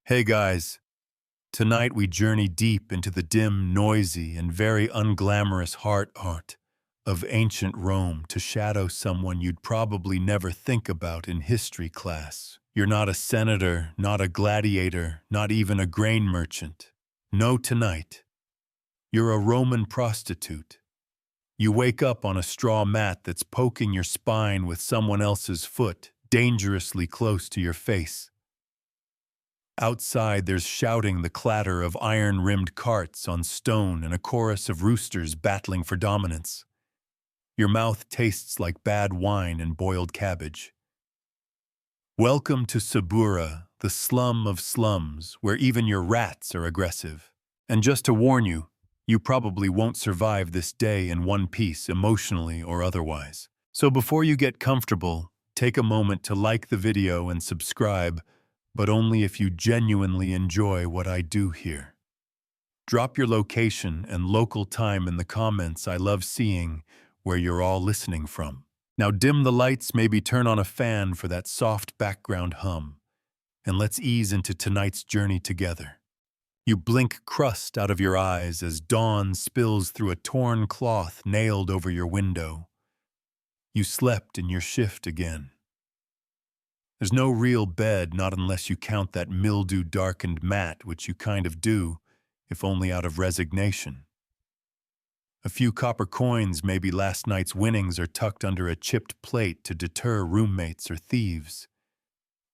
Hey guys, tonight we journey deep into the dim, noisy, and very unglamorous heart art of ancient Rome to shadow someone you'd probably never think about in history class. You're not a senator, not a gladiator, not even a grain merchant. No, tonight, you're a Roman prostitute. You wake up on a straw mat that's poking your spine with someone else's foot dangerously close to your face. Outside, there's shouting, the clatter of iron-rimmed carts on stone, and a chorus of roosters battling for dominance. Your mouth tastes like bad wine and boiled cabbage. Welcome to Subura, the slum of slums, where even your rats are aggressive. And just to warn you, you probably won't survive this day in one piece, emotionally or otherwise. So before you get comfortable, take a moment to like the video and subscribe, but only if you genuinely enjoy what I do here. Drop your location and local time in the comments. I love seeing where you're all listening from. Now dim the lights, maybe turn on a fan for that soft background hum, and let's ease into tonight's journey together. You blink crust out of your eyes as dawn spills through a torn cloth nailed over your window. You slept in your shift again. There's no real bed, not unless you count that mildew-darkened mat, which you kind of do, if only out of resignation. A few copper coins, maybe last night's winnings, are tucked under a chipped plate to deter roommates or thieves.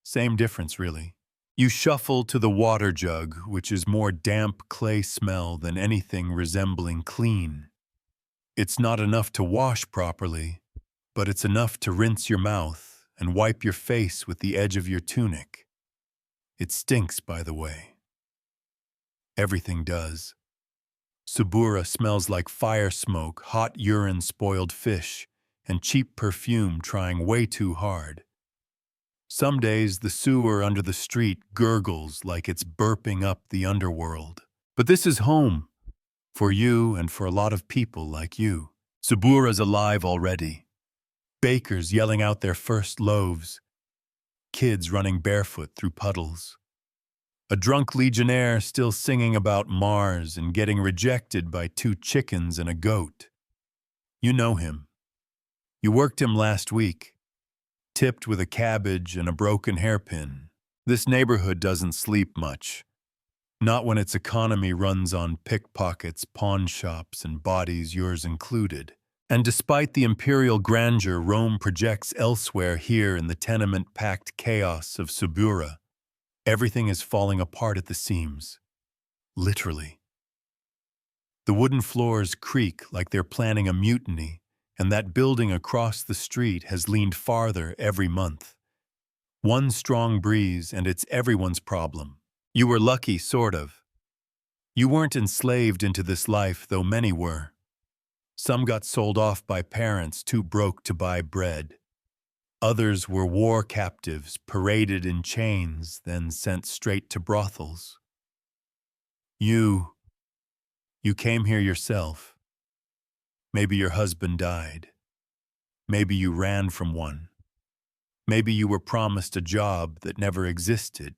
Same difference, really. You shuffle to the water jug, which is more damp clay smell than anything resembling clean. It's not enough to wash properly, but it's enough to rinse your mouth and wipe your face with the edge of your tunic. It stinks, by the way. Everything does. Subura smells like fire smoke, hot urine, spoiled fish, and cheap perfume trying way too hard. Some days the sewer under the street gurgles like it's burping up the underworld. But this is home, for you and for a lot of people like you. Subura's alive already. Bakers yelling out their first loaves, kids running barefoot through puddles. A drunk legionnaire still singing about Mars and getting rejected by 2 chickens and a goat. You know him. You worked him last week, tipped with a cabbage and a broken hairpin. This neighborhood doesn't sleep much. Not when its economy runs on pickpockets, pawn shops, and bodies, yours included. And despite the imperial grandeur Rome projects elsewhere, here in the tenement-packed chaos of Subura, everything is falling apart at the seams. Literally. The wooden floors creak like they're planning a mutiny, and that building across the street has leaned farther every month. One strong breeze, and it's everyone's problem. You were lucky, sort of. You weren't enslaved into this life, though many were. Some got sold off by parents too broke to buy bread. Others were war captives, paraded in chains, then sent straight to brothels. You came here yourself. Maybe your husband died. Maybe you ran from one. Maybe you were promised a job that never existed.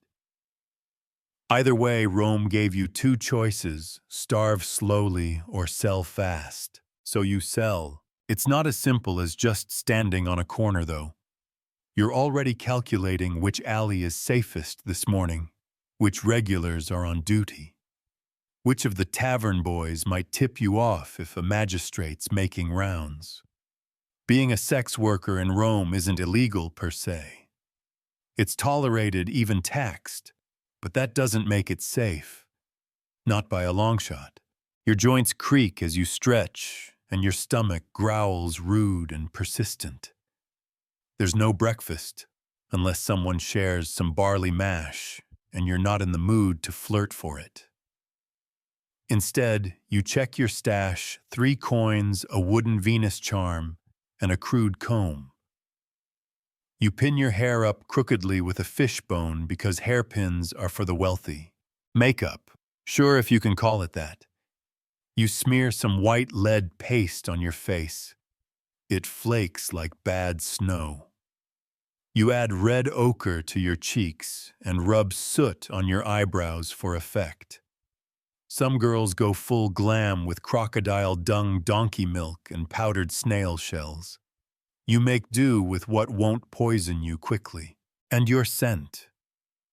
Either way, Rome gave you 2 choices: starve slowly or sell fast. So you sell. It's not as simple as just standing on a corner, though. You're already calculating which alley is safest this morning, which regulars are on duty, which of the tavern boys might tip you off if a magistrate's making rounds. Being a sex worker in Rome isn't illegal per se. It's tolerated, even taxed, but that doesn't make it safe. Not by a long shot. Your joints creak as you stretch, and your stomach growls rude and persistent. There's no breakfast, unless someone shares some barley mash, and you're not in the mood to flirt for it. Instead, you check your stash: 3 coins, a wooden Venus charm, and a crude comb. You pin your hair up crookedly with a fishbone because hairpins are for the wealthy. Makeup, sure, if you can call it that. You smear some white lead paste on your face. It flakes like bad snow. You add red ochre to your cheeks and rub soot on your eyebrows for effect. Some girls go full glam with crocodile dung donkey milk and powdered snail shells. You make do with what won't poison you quickly. And your scent.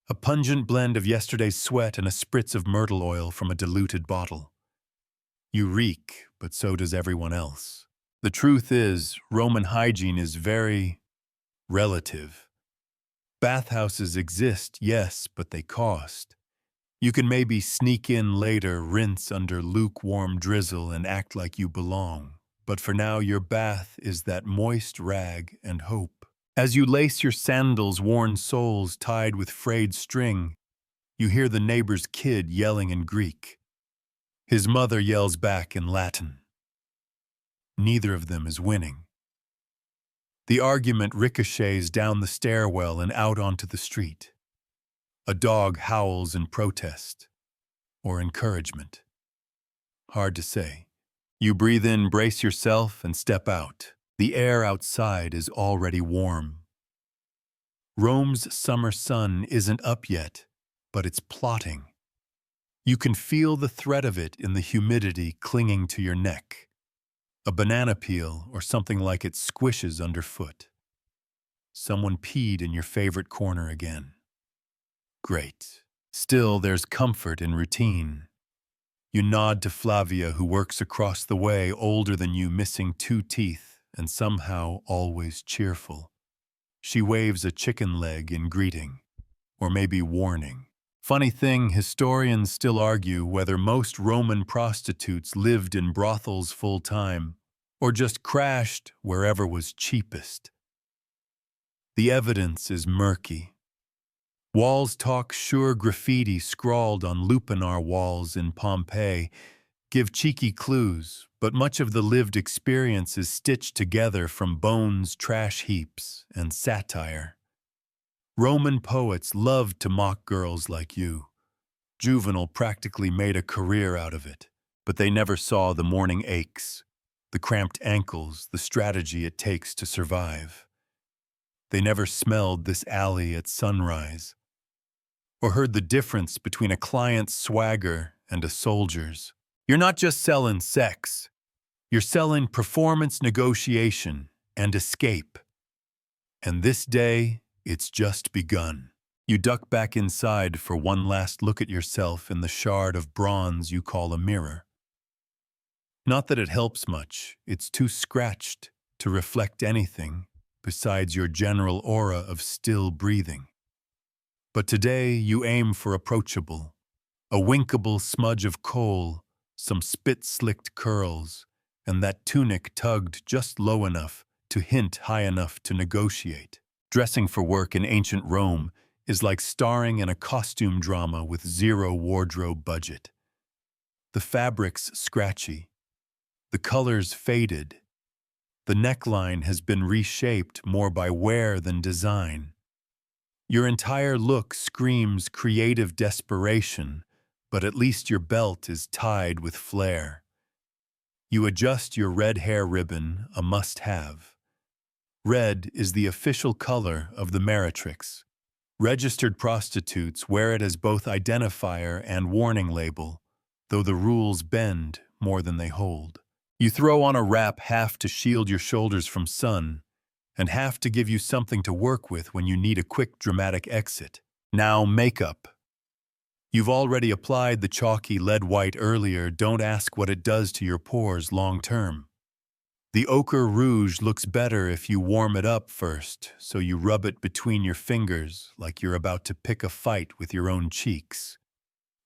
A pungent blend of yesterday's sweat and a spritz of myrtle oil from a diluted bottle. You reek, but so does everyone else. The truth is, Roman hygiene is very relative. Bathhouses exist, yes, but they cost. You can maybe sneak in later, rinse under lukewarm drizzle, and act like you belong. But for now, your bath is that moist rag and hope. As you lace your sandals' worn soles tied with frayed string, you hear the neighbor's kid yelling in Greek. His mother yells back in Latin. Neither of them is winning. The argument ricochets down the stairwell and out onto the street. A dog howls in protest or encouragement. Hard to say. You breathe in, brace yourself, and step out. The air outside is already warm. Rome's summer sun isn't up yet, but it's plotting. You can feel the threat of it in the humidity clinging to your neck. A banana peel or something like it squishes underfoot. Someone peed in your favorite corner again. Great. Still, there's comfort in routine. You nod to Flavia, who works across the way, older than you, missing 2 teeth, and somehow always cheerful. She waves a chicken leg in greeting, or maybe warning. Funny thing, historians still argue whether most Roman prostitutes lived in brothels full-time, or just crashed wherever was cheapest. The evidence is murky. Walls talk sure graffiti scrawled on lupanar walls in Pompeii give cheeky clues, but much of the lived experience is stitched together from bones, trash heaps, and satire. Roman poets loved to mock girls like you. Juvenal practically made a career out of it, but they never saw the morning aches, the cramped ankles, the strategy it takes to survive. They never smelled this alley at sunrise, or heard the difference between a client's swagger and a soldier's. You're not just selling sex. You're selling performance negotiation and escape. And this day, it's just begun. You duck back inside for one last look at yourself in the shard of bronze you call a mirror. Not that it helps much. It's too scratched to reflect anything besides your general aura of still breathing. But today you aim for approachable, a winkable smudge of kohl, some spit-slicked curls, and that tunic tugged just low enough to hint high enough to negotiate. Dressing for work in ancient Rome is like starring in a costume drama with zero wardrobe budget. The fabric's scratchy, the colors faded, the neckline has been reshaped more by wear than design. Your entire look screams creative desperation, but at least your belt is tied with flair. You adjust your red hair ribbon, a must-have. Red is the official color of the meretrix. Registered prostitutes wear it as both identifier and warning label, though the rules bend more than they hold. You throw on a wrap half to shield your shoulders from sun, and half to give you something to work with when you need a quick, dramatic exit. Now, makeup. You've already applied the chalky lead white earlier. Don't ask what it does to your pores long term. The ochre rouge looks better if you warm it up first, so you rub it between your fingers like you're about to pick a fight with your own cheeks.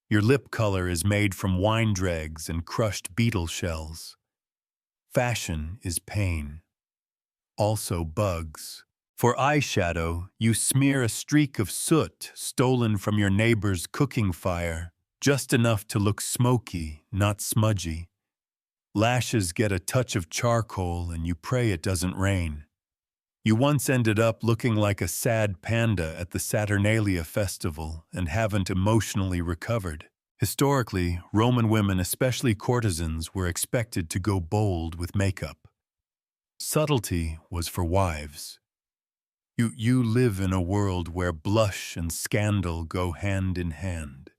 Your lip color is made from wine dregs and crushed beetle shells. Fashion is pain. Also bugs. For eyeshadow, you smear a streak of soot stolen from your neighbor's cooking fire, just enough to look smoky, not smudgy. Lashes get a touch of charcoal and you pray it doesn't rain. You once ended up looking like a sad panda at the Saturnalia festival and haven't emotionally recovered. Historically, Roman women, especially courtesans, were expected to go bold with makeup. Subtlety was for wives. You live in a world where blush and scandal go hand in hand.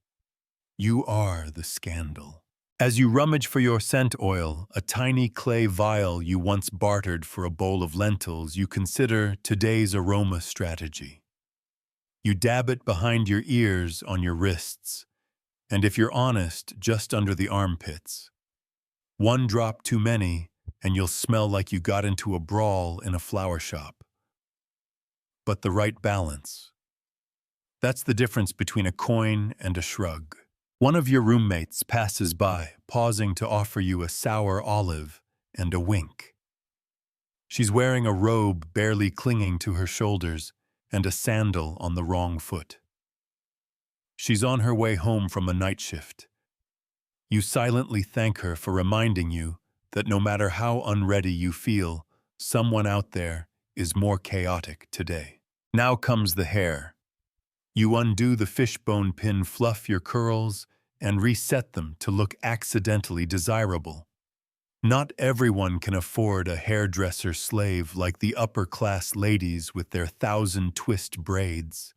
You are the scandal. As you rummage for your scent oil, a tiny clay vial you once bartered for a bowl of lentils, you consider today's aroma strategy. You dab it behind your ears, on your wrists, and if you're honest, just under the armpits. One drop too many, and you'll smell like you got into a brawl in a flower shop. But the right balance. That's the difference between a coin and a shrug. One of your roommates passes by, pausing to offer you a sour olive and a wink. She's wearing a robe barely clinging to her shoulders and a sandal on the wrong foot. She's on her way home from a night shift. You silently thank her for reminding you that no matter how unready you feel, someone out there is more chaotic today. Now comes the hair. You undo the fishbone pin, fluff your curls, and reset them to look accidentally desirable. Not everyone can afford a hairdresser slave like the upper-class ladies with their 1,000-twist braids.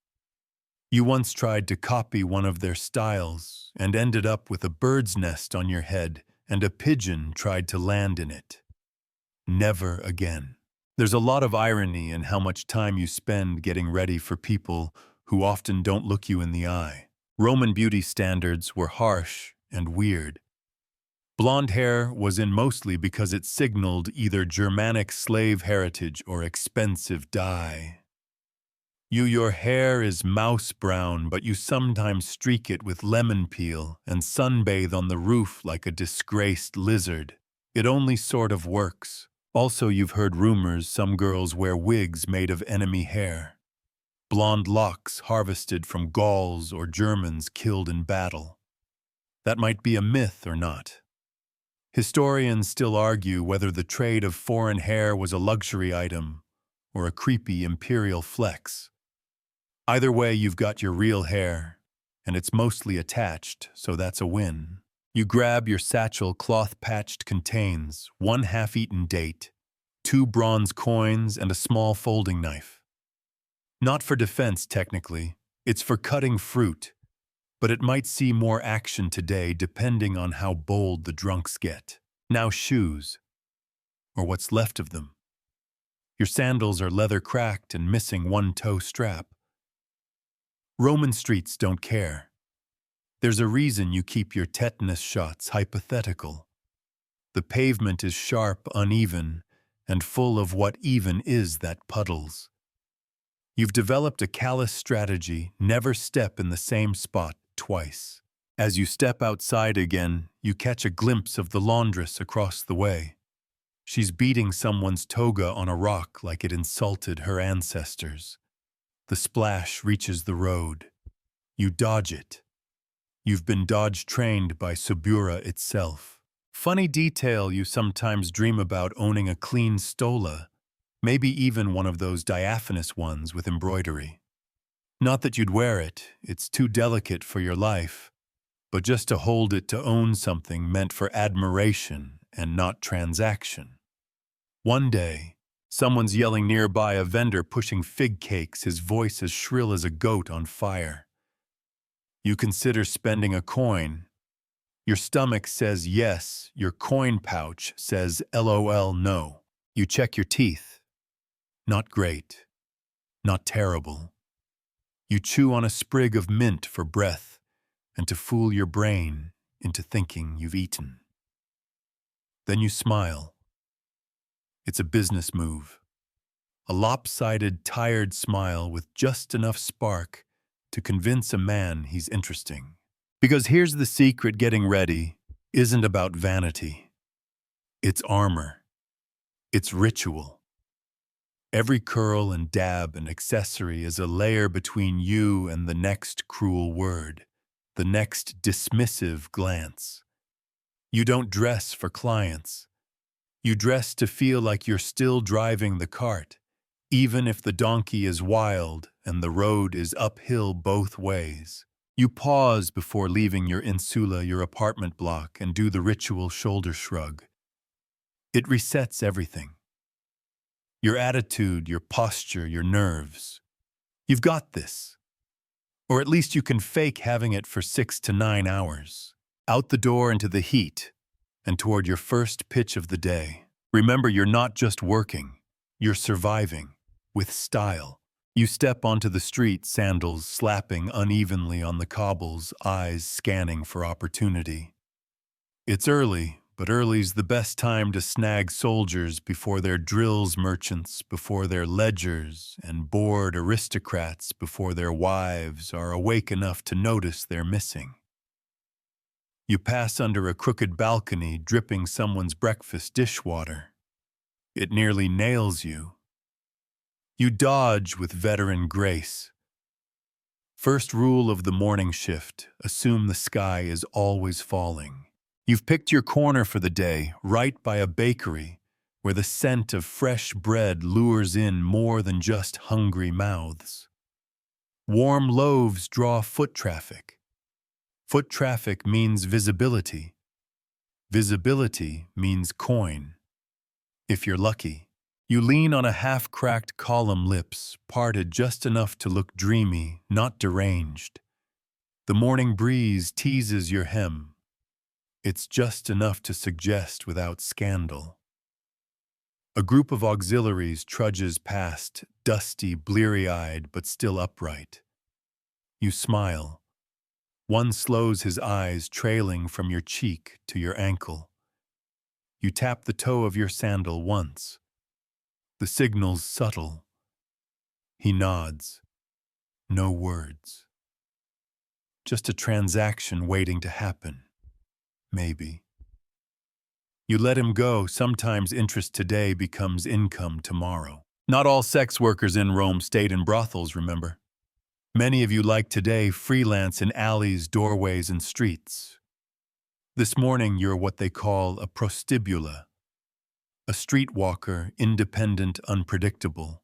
You once tried to copy one of their styles and ended up with a bird's nest on your head and a pigeon tried to land in it. Never again. There's a lot of irony in how much time you spend getting ready for people who often don't look you in the eye. Roman beauty standards were harsh and weird. Blonde hair was in mostly because it signaled either Germanic slave heritage or expensive dye. Your hair is mouse brown, but you sometimes streak it with lemon peel and sunbathe on the roof like a disgraced lizard. It only sort of works. Also, you've heard rumors some girls wear wigs made of enemy hair. Blonde locks harvested from Gauls or Germans killed in battle. That might be a myth or not. Historians still argue whether the trade of foreign hair was a luxury item or a creepy imperial flex. Either way, you've got your real hair, and it's mostly attached, so that's a win. You grab your satchel, cloth-patched contains, one half-eaten date, 2 bronze coins, and a small folding knife. Not for defense, technically. It's for cutting fruit, but it might see more action today depending on how bold the drunks get. Now shoes, or what's left of them. Your sandals are leather-cracked and missing one toe strap. Roman streets don't care. There's a reason you keep your tetanus shots hypothetical. The pavement is sharp, uneven, and full of what even is that puddles. You've developed a callous strategy: never step in the same spot twice. As you step outside again, you catch a glimpse of the laundress across the way. She's beating someone's toga on a rock like it insulted her ancestors. The splash reaches the road. You dodge it. You've been dodge-trained by Subura itself. Funny detail you sometimes dream about: owning a clean stola, maybe even one of those diaphanous ones with embroidery. Not that you'd wear it, it's too delicate for your life, but just to hold it, to own something meant for admiration and not transaction. One day, someone's yelling nearby, a vendor pushing fig cakes, his voice as shrill as a goat on fire. You consider spending a coin. Your stomach says yes, your coin pouch says LOL no. You check your teeth. Not great. Not terrible. You chew on a sprig of mint for breath and to fool your brain into thinking you've eaten. Then you smile. It's a business move. A lopsided, tired smile with just enough spark to convince a man he's interesting. Because here's the secret: getting ready isn't about vanity. It's armor. It's ritual. Every curl and dab and accessory is a layer between you and the next cruel word, the next dismissive glance. You don't dress for clients. You dress to feel like you're still driving the cart, even if the donkey is wild and the road is uphill both ways. You pause before leaving your insula, your apartment block, and do the ritual shoulder shrug. It resets everything. Your attitude, your posture, your nerves. You've got this. Or at least you can fake having it for 6 to 9 hours. Out the door into the heat, and toward your first pitch of the day. Remember, you're not just working, you're surviving, with style. You step onto the street, sandals slapping unevenly on the cobbles, eyes scanning for opportunity. It's early, but early's the best time to snag soldiers before they're drills merchants, before their ledgers, and bored aristocrats before their wives are awake enough to notice they're missing. You pass under a crooked balcony dripping someone's breakfast dishwater. It nearly nails you. You dodge with veteran grace. First rule of the morning shift, assume the sky is always falling. You've picked your corner for the day, right by a bakery, where the scent of fresh bread lures in more than just hungry mouths. Warm loaves draw foot traffic. Foot traffic means visibility. Visibility means coin. If you're lucky, you lean on a half-cracked column, lips parted just enough to look dreamy, not deranged. The morning breeze teases your hem. It's just enough to suggest without scandal. A group of auxiliaries trudges past, dusty, bleary-eyed, but still upright. You smile. One slows his eyes, trailing from your cheek to your ankle. You tap the toe of your sandal once. The signal's subtle. He nods. No words. Just a transaction waiting to happen. Maybe. You let him go. Sometimes interest today becomes income tomorrow. Not all sex workers in Rome stayed in brothels, remember? Many of you, like today, freelance in alleys, doorways, and streets. This morning, you're what they call a prostibula, a streetwalker, independent, unpredictable.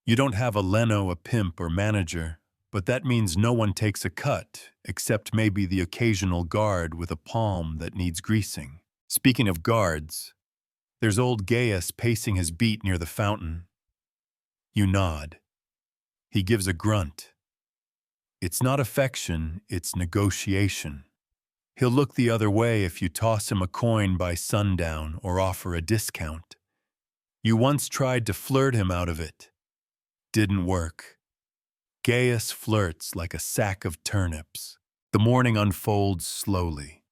You don't have a Leno, a pimp, or manager, but that means no one takes a cut, except maybe the occasional guard with a palm that needs greasing. Speaking of guards, there's old Gaius pacing his beat near the fountain. You nod. He gives a grunt. It's not affection, it's negotiation. He'll look the other way if you toss him a coin by sundown or offer a discount. You once tried to flirt him out of it. Didn't work. Gaius flirts like a sack of turnips. The morning unfolds slowly.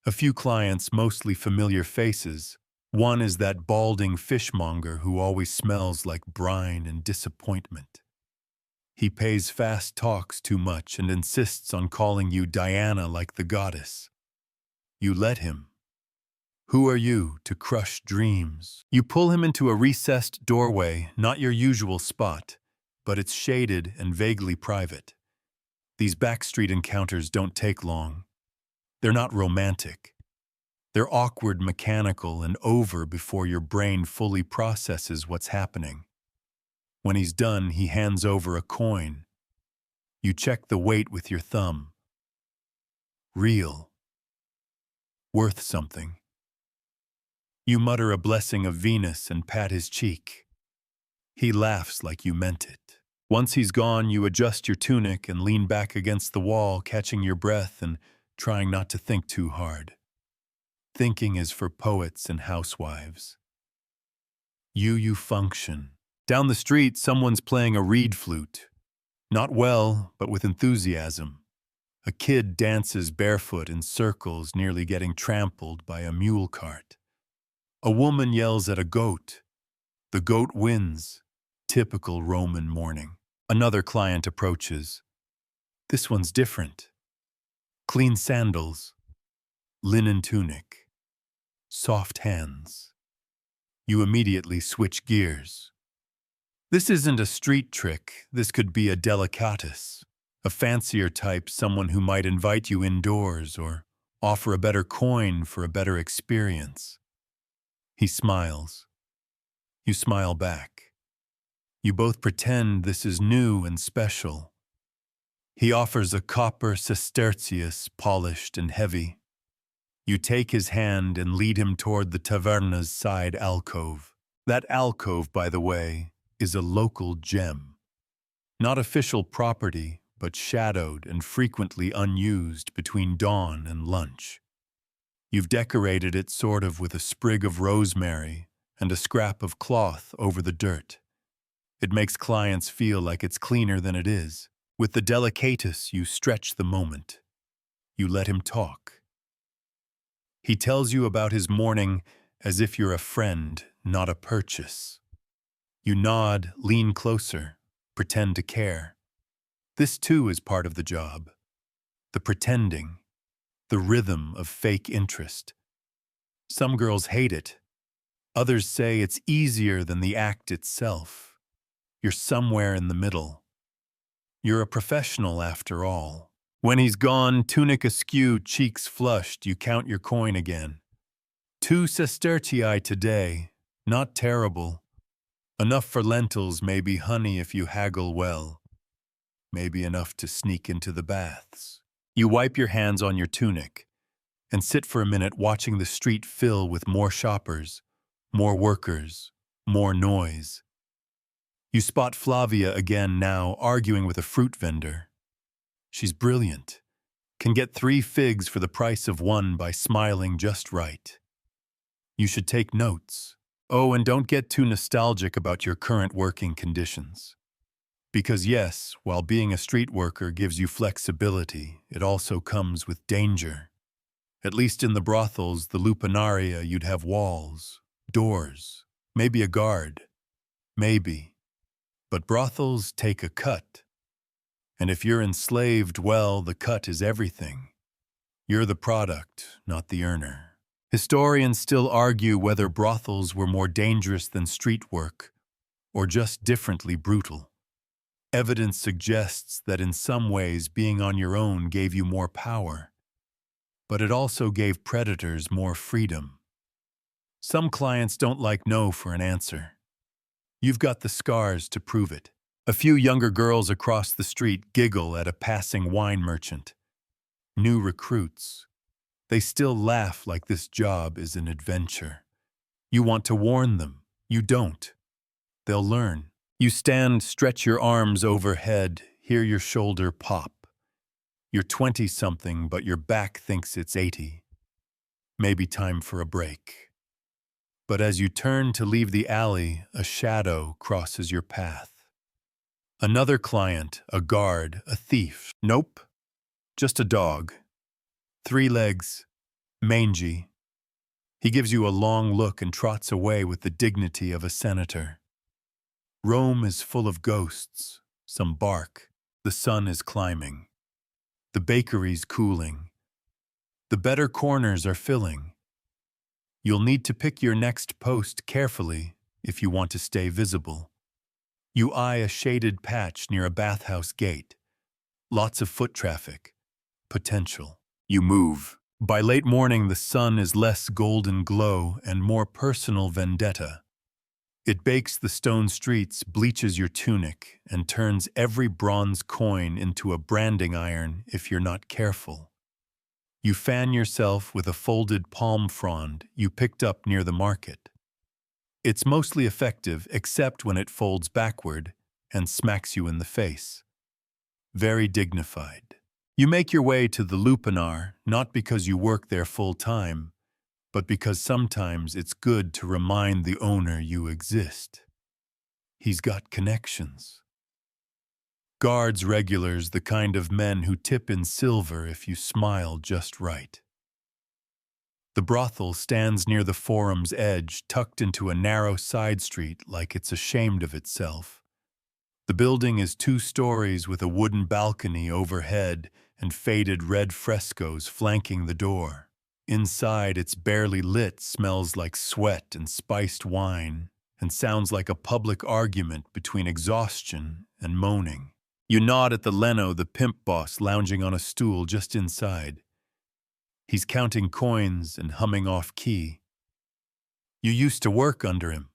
A few clients, mostly familiar faces. One is that balding fishmonger who always smells like brine and disappointment. He pays fast talks too much and insists on calling you Diana like the goddess. You let him. Who are you to crush dreams? You pull him into a recessed doorway, not your usual spot, but it's shaded and vaguely private. These backstreet encounters don't take long. They're not romantic. They're awkward, mechanical, and over before your brain fully processes what's happening. When he's done, he hands over a coin. You check the weight with your thumb. Real. Worth something. You mutter a blessing of Venus and pat his cheek. He laughs like you meant it. Once he's gone, you adjust your tunic and lean back against the wall, catching your breath and trying not to think too hard. Thinking is for poets and housewives. You function. Down the street, someone's playing a reed flute. Not well, but with enthusiasm. A kid dances barefoot in circles, nearly getting trampled by a mule cart. A woman yells at a goat. The goat wins. Typical Roman morning. Another client approaches. This one's different. Clean sandals. Linen tunic. Soft hands. You immediately switch gears. This isn't a street trick. This could be a delicatus. A fancier type, someone who might invite you indoors or offer a better coin for a better experience. He smiles. You smile back. You both pretend this is new and special. He offers a copper sestertius, polished and heavy. You take his hand and lead him toward the taverna's side alcove. That alcove, by the way, is a local gem. Not official property, but shadowed and frequently unused between dawn and lunch. You've decorated it sort of with a sprig of rosemary and a scrap of cloth over the dirt. It makes clients feel like it's cleaner than it is. With the delicatesse, you stretch the moment. You let him talk. He tells you about his morning as if you're a friend, not a purchase. You nod, lean closer, pretend to care. This too is part of the job. The pretending, the rhythm of fake interest. Some girls hate it. Others say it's easier than the act itself. You're somewhere in the middle. You're a professional after all. When he's gone, tunic askew, cheeks flushed, you count your coin again. 2 sestertii today, not terrible. Enough for lentils, maybe honey if you haggle well. Maybe enough to sneak into the baths. You wipe your hands on your tunic and sit for a minute watching the street fill with more shoppers, more workers, more noise. You spot Flavia again now, arguing with a fruit vendor. She's brilliant, can get 3 figs for the price of 1 by smiling just right. You should take notes. Oh, and don't get too nostalgic about your current working conditions. Because yes, while being a street worker gives you flexibility, it also comes with danger. At least in the brothels, the lupanaria, you'd have walls, doors, maybe a guard. Maybe. But brothels take a cut. And if you're enslaved, well, the cut is everything. You're the product, not the earner. Historians still argue whether brothels were more dangerous than street work, or just differently brutal. Evidence suggests that in some ways being on your own gave you more power, but it also gave predators more freedom. Some clients don't like no for an answer. You've got the scars to prove it. A few younger girls across the street giggle at a passing wine merchant. New recruits. They still laugh like this job is an adventure. You want to warn them. You don't. They'll learn. You stand, stretch your arms overhead, hear your shoulder pop. You're 20-something, but your back thinks it's 80. Maybe time for a break. But as you turn to leave the alley, a shadow crosses your path. Another client, a guard, a thief. Nope, just a dog. 3 legs, mangy. He gives you a long look and trots away with the dignity of a senator. Rome is full of ghosts, some bark. The sun is climbing. The bakery's cooling. The better corners are filling. You'll need to pick your next post carefully if you want to stay visible. You eye a shaded patch near a bathhouse gate. Lots of foot traffic. Potential. You move. By late morning, the sun is less golden glow and more personal vendetta. It bakes the stone streets, bleaches your tunic, and turns every bronze coin into a branding iron if you're not careful. You fan yourself with a folded palm frond you picked up near the market. It's mostly effective except when it folds backward and smacks you in the face. Very dignified. You make your way to the lupanar not because you work there full time, but because sometimes it's good to remind the owner you exist. He's got connections. Guards regulars, the kind of men who tip in silver if you smile just right. The brothel stands near the forum's edge, tucked into a narrow side street like it's ashamed of itself. The building is 2 stories with a wooden balcony overhead and faded red frescoes flanking the door. Inside, it's barely lit, smells like sweat and spiced wine, and sounds like a public argument between exhaustion and moaning. You nod at the Leno, the pimp boss, lounging on a stool just inside. He's counting coins and humming off-key. You used to work under him.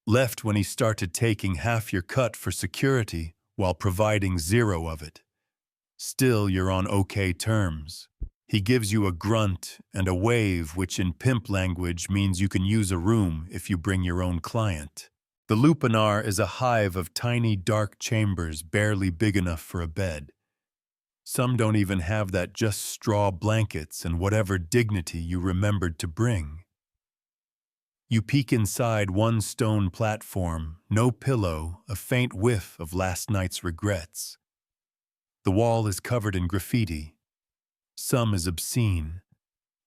Left when he started taking half your cut for security while providing 0 of it. Still, you're on okay terms. He gives you a grunt and a wave, which in pimp language means you can use a room if you bring your own client. The lupanar is a hive of tiny dark chambers barely big enough for a bed. Some don't even have that, just straw blankets and whatever dignity you remembered to bring. You peek inside one stone platform, no pillow, a faint whiff of last night's regrets. The wall is covered in graffiti. Some is obscene.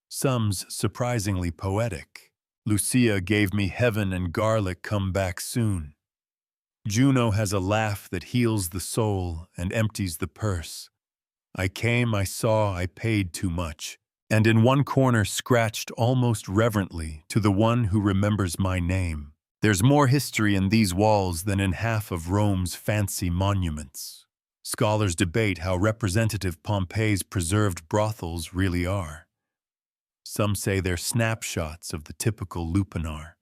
Some's surprisingly poetic. Lucia gave me heaven and garlic, come back soon. Juno has a laugh that heals the soul and empties the purse. I came, I saw, I paid too much. And in one corner, scratched almost reverently, to the one who remembers my name. There's more history in these walls than in half of Rome's fancy monuments. Scholars debate how representative Pompeii's preserved brothels really are. Some say they're snapshots of the typical lupanar.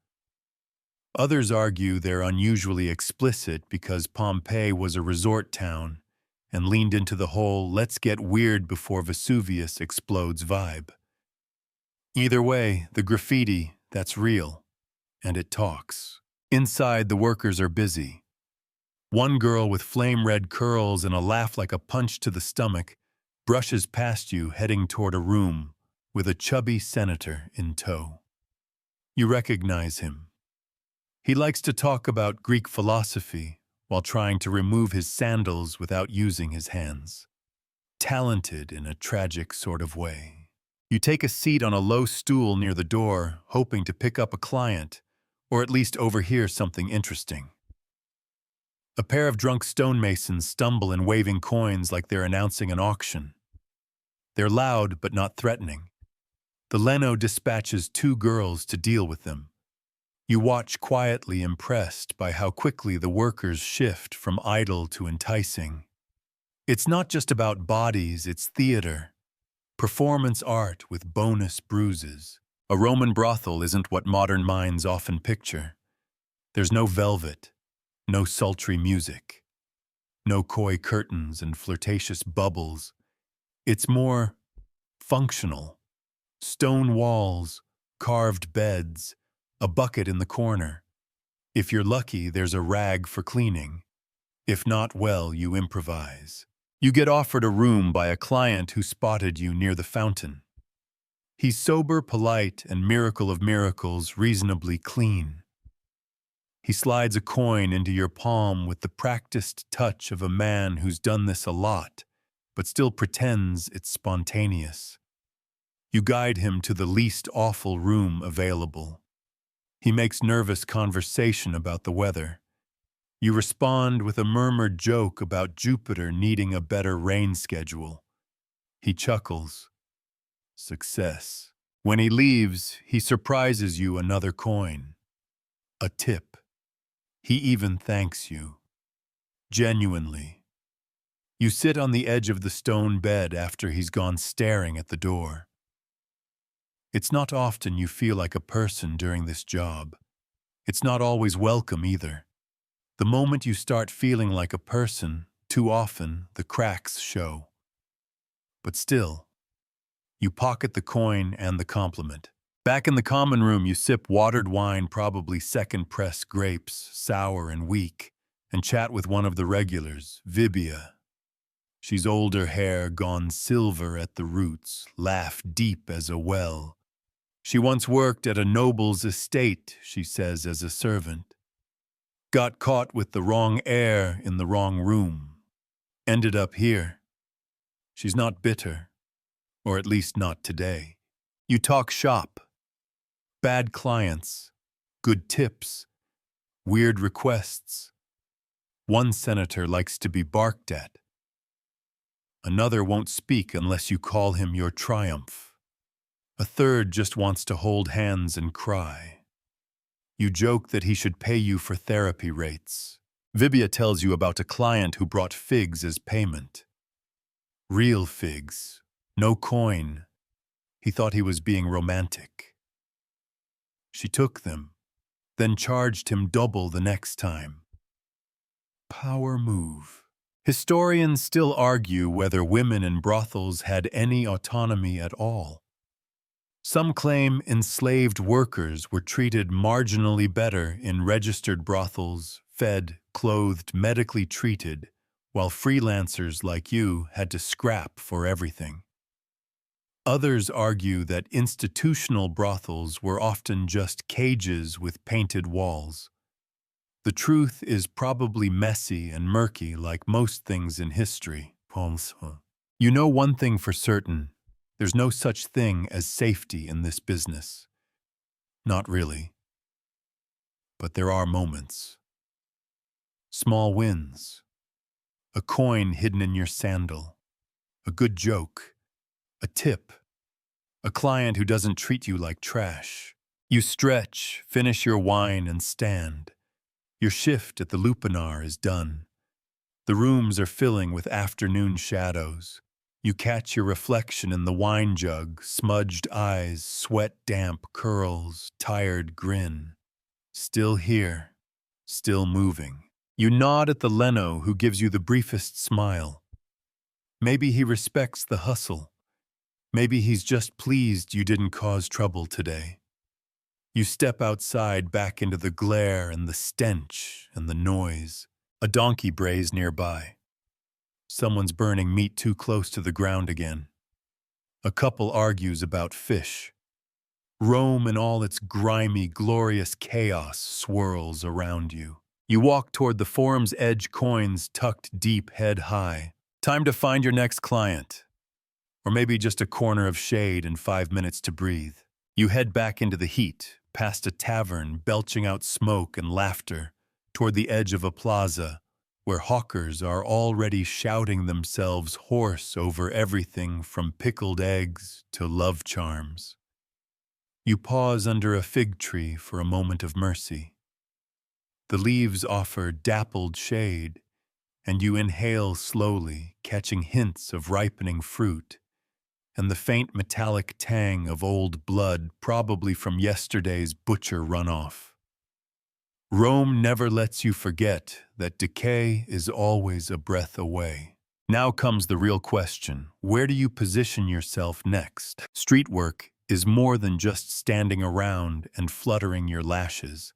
Others argue they're unusually explicit because Pompeii was a resort town and leaned into the whole "let's get weird before Vesuvius explodes" vibe. Either way, the graffiti, that's real, and it talks. Inside, the workers are busy. One girl with flame-red curls and a laugh like a punch to the stomach brushes past you, heading toward a room with a chubby senator in tow. You recognize him. He likes to talk about Greek philosophy while trying to remove his sandals without using his hands. Talented in a tragic sort of way. You take a seat on a low stool near the door, hoping to pick up a client, or at least overhear something interesting. A pair of drunk stonemasons stumble in waving coins like they're announcing an auction. They're loud but not threatening. The Leno dispatches 2 girls to deal with them. You watch quietly, impressed by how quickly the workers shift from idle to enticing. It's not just about bodies, it's theater. Performance art with bonus bruises. A Roman brothel isn't what modern minds often picture. There's no velvet, no sultry music, no coy curtains and flirtatious bubbles. It's more functional. Stone walls, carved beds, a bucket in the corner. If you're lucky, there's a rag for cleaning. If not, well, you improvise. You get offered a room by a client who spotted you near the fountain. He's sober, polite, and miracle of miracles, reasonably clean. He slides a coin into your palm with the practiced touch of a man who's done this a lot, but still pretends it's spontaneous. You guide him to the least awful room available. He makes nervous conversation about the weather. You respond with a murmured joke about Jupiter needing a better rain schedule. He chuckles. Success. When he leaves, he surprises you another coin. A tip. He even thanks you. Genuinely. You sit on the edge of the stone bed after he's gone, staring at the door. It's not often you feel like a person during this job. It's not always welcome either. The moment you start feeling like a person, too often the cracks show. But still, you pocket the coin and the compliment. Back in the common room, you sip watered wine, probably second-press grapes, sour and weak, and chat with one of the regulars, Vibia. She's older hair gone silver at the roots, laugh deep as a well. She once worked at a noble's estate, she says, as a servant. Got caught with the wrong air in the wrong room. Ended up here. She's not bitter, or at least not today. You talk shop. Bad clients, good tips, weird requests. One senator likes to be barked at. Another won't speak unless you call him your triumph. A third just wants to hold hands and cry. You joke that he should pay you for therapy rates. Vibia tells you about a client who brought figs as payment. Real figs, no coin. He thought he was being romantic. She took them, then charged him double the next time. Power move. Historians still argue whether women in brothels had any autonomy at all. Some claim enslaved workers were treated marginally better in registered brothels, fed, clothed, medically treated, while freelancers like you had to scrap for everything. Others argue that institutional brothels were often just cages with painted walls. The truth is probably messy and murky like most things in history. You know one thing for certain. There's no such thing as safety in this business. Not really. But there are moments. Small wins. A coin hidden in your sandal. A good joke. A tip. A client who doesn't treat you like trash. You stretch, finish your wine, and stand. Your shift at the lupanar is done. The rooms are filling with afternoon shadows. You catch your reflection in the wine jug, smudged eyes, sweat-damp curls, tired grin. Still here, still moving. You nod at the Leno who gives you the briefest smile. Maybe he respects the hustle. Maybe he's just pleased you didn't cause trouble today. You step outside back into the glare and the stench and the noise. A donkey brays nearby. Someone's burning meat too close to the ground again. A couple argues about fish. Rome in all its grimy, glorious chaos swirls around you. You walk toward the forum's edge, coins tucked deep head high. Time to find your next client. Or maybe just a corner of shade and 5 minutes to breathe. You head back into the heat, past a tavern belching out smoke and laughter, toward the edge of a plaza, where hawkers are already shouting themselves hoarse over everything from pickled eggs to love charms. You pause under a fig tree for a moment of mercy. The leaves offer dappled shade, and you inhale slowly, catching hints of ripening fruit, and the faint metallic tang of old blood, probably from yesterday's butcher runoff. Rome never lets you forget that decay is always a breath away. Now comes the real question. Where do you position yourself next? Street work is more than just standing around and fluttering your lashes.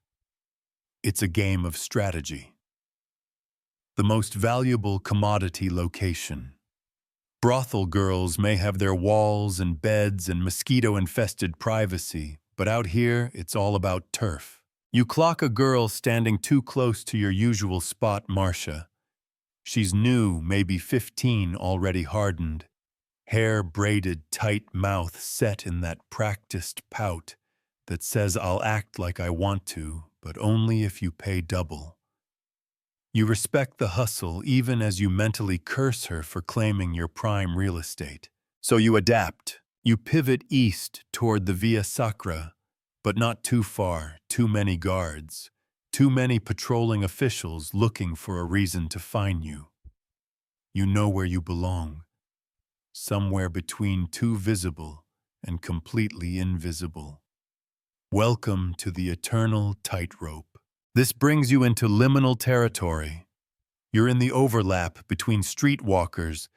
It's a game of strategy. The most valuable commodity location. Brothel girls may have their walls and beds and mosquito-infested privacy, but out here, it's all about turf. You clock a girl standing too close to your usual spot, Marcia. She's new, maybe 15, already hardened. Hair braided, tight mouth set in that practiced pout that says I'll act like I want to, but only if you pay double. You respect the hustle even as you mentally curse her for claiming your prime real estate. So you adapt. You pivot east toward the Via Sacra, but not too far, too many guards, too many patrolling officials looking for a reason to fine you. You know where you belong, somewhere between too visible and completely invisible. Welcome to the eternal tightrope. This brings you into liminal territory. You're in the overlap between streetwalkers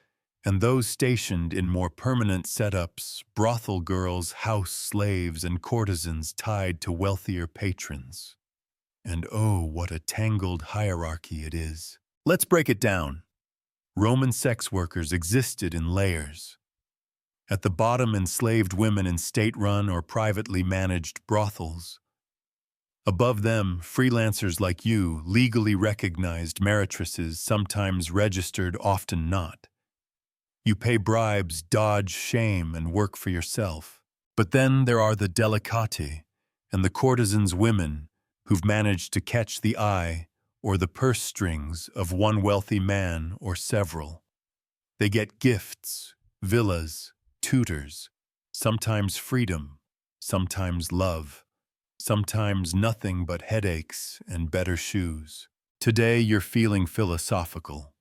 and those stationed in more permanent setups, brothel girls, house slaves, and courtesans tied to wealthier patrons. And oh, what a tangled hierarchy it is. Let's break it down. Roman sex workers existed in layers. At the bottom, enslaved women in state-run or privately managed brothels. Above them, freelancers like you, legally recognized meretresses, sometimes registered, often not. You pay bribes, dodge shame, and work for yourself. But then there are the delicati and the courtesans women who've managed to catch the eye or the purse strings of one wealthy man or several. They get gifts, villas, tutors, sometimes freedom, sometimes love. Sometimes nothing but headaches and better shoes. Today you're feeling philosophical.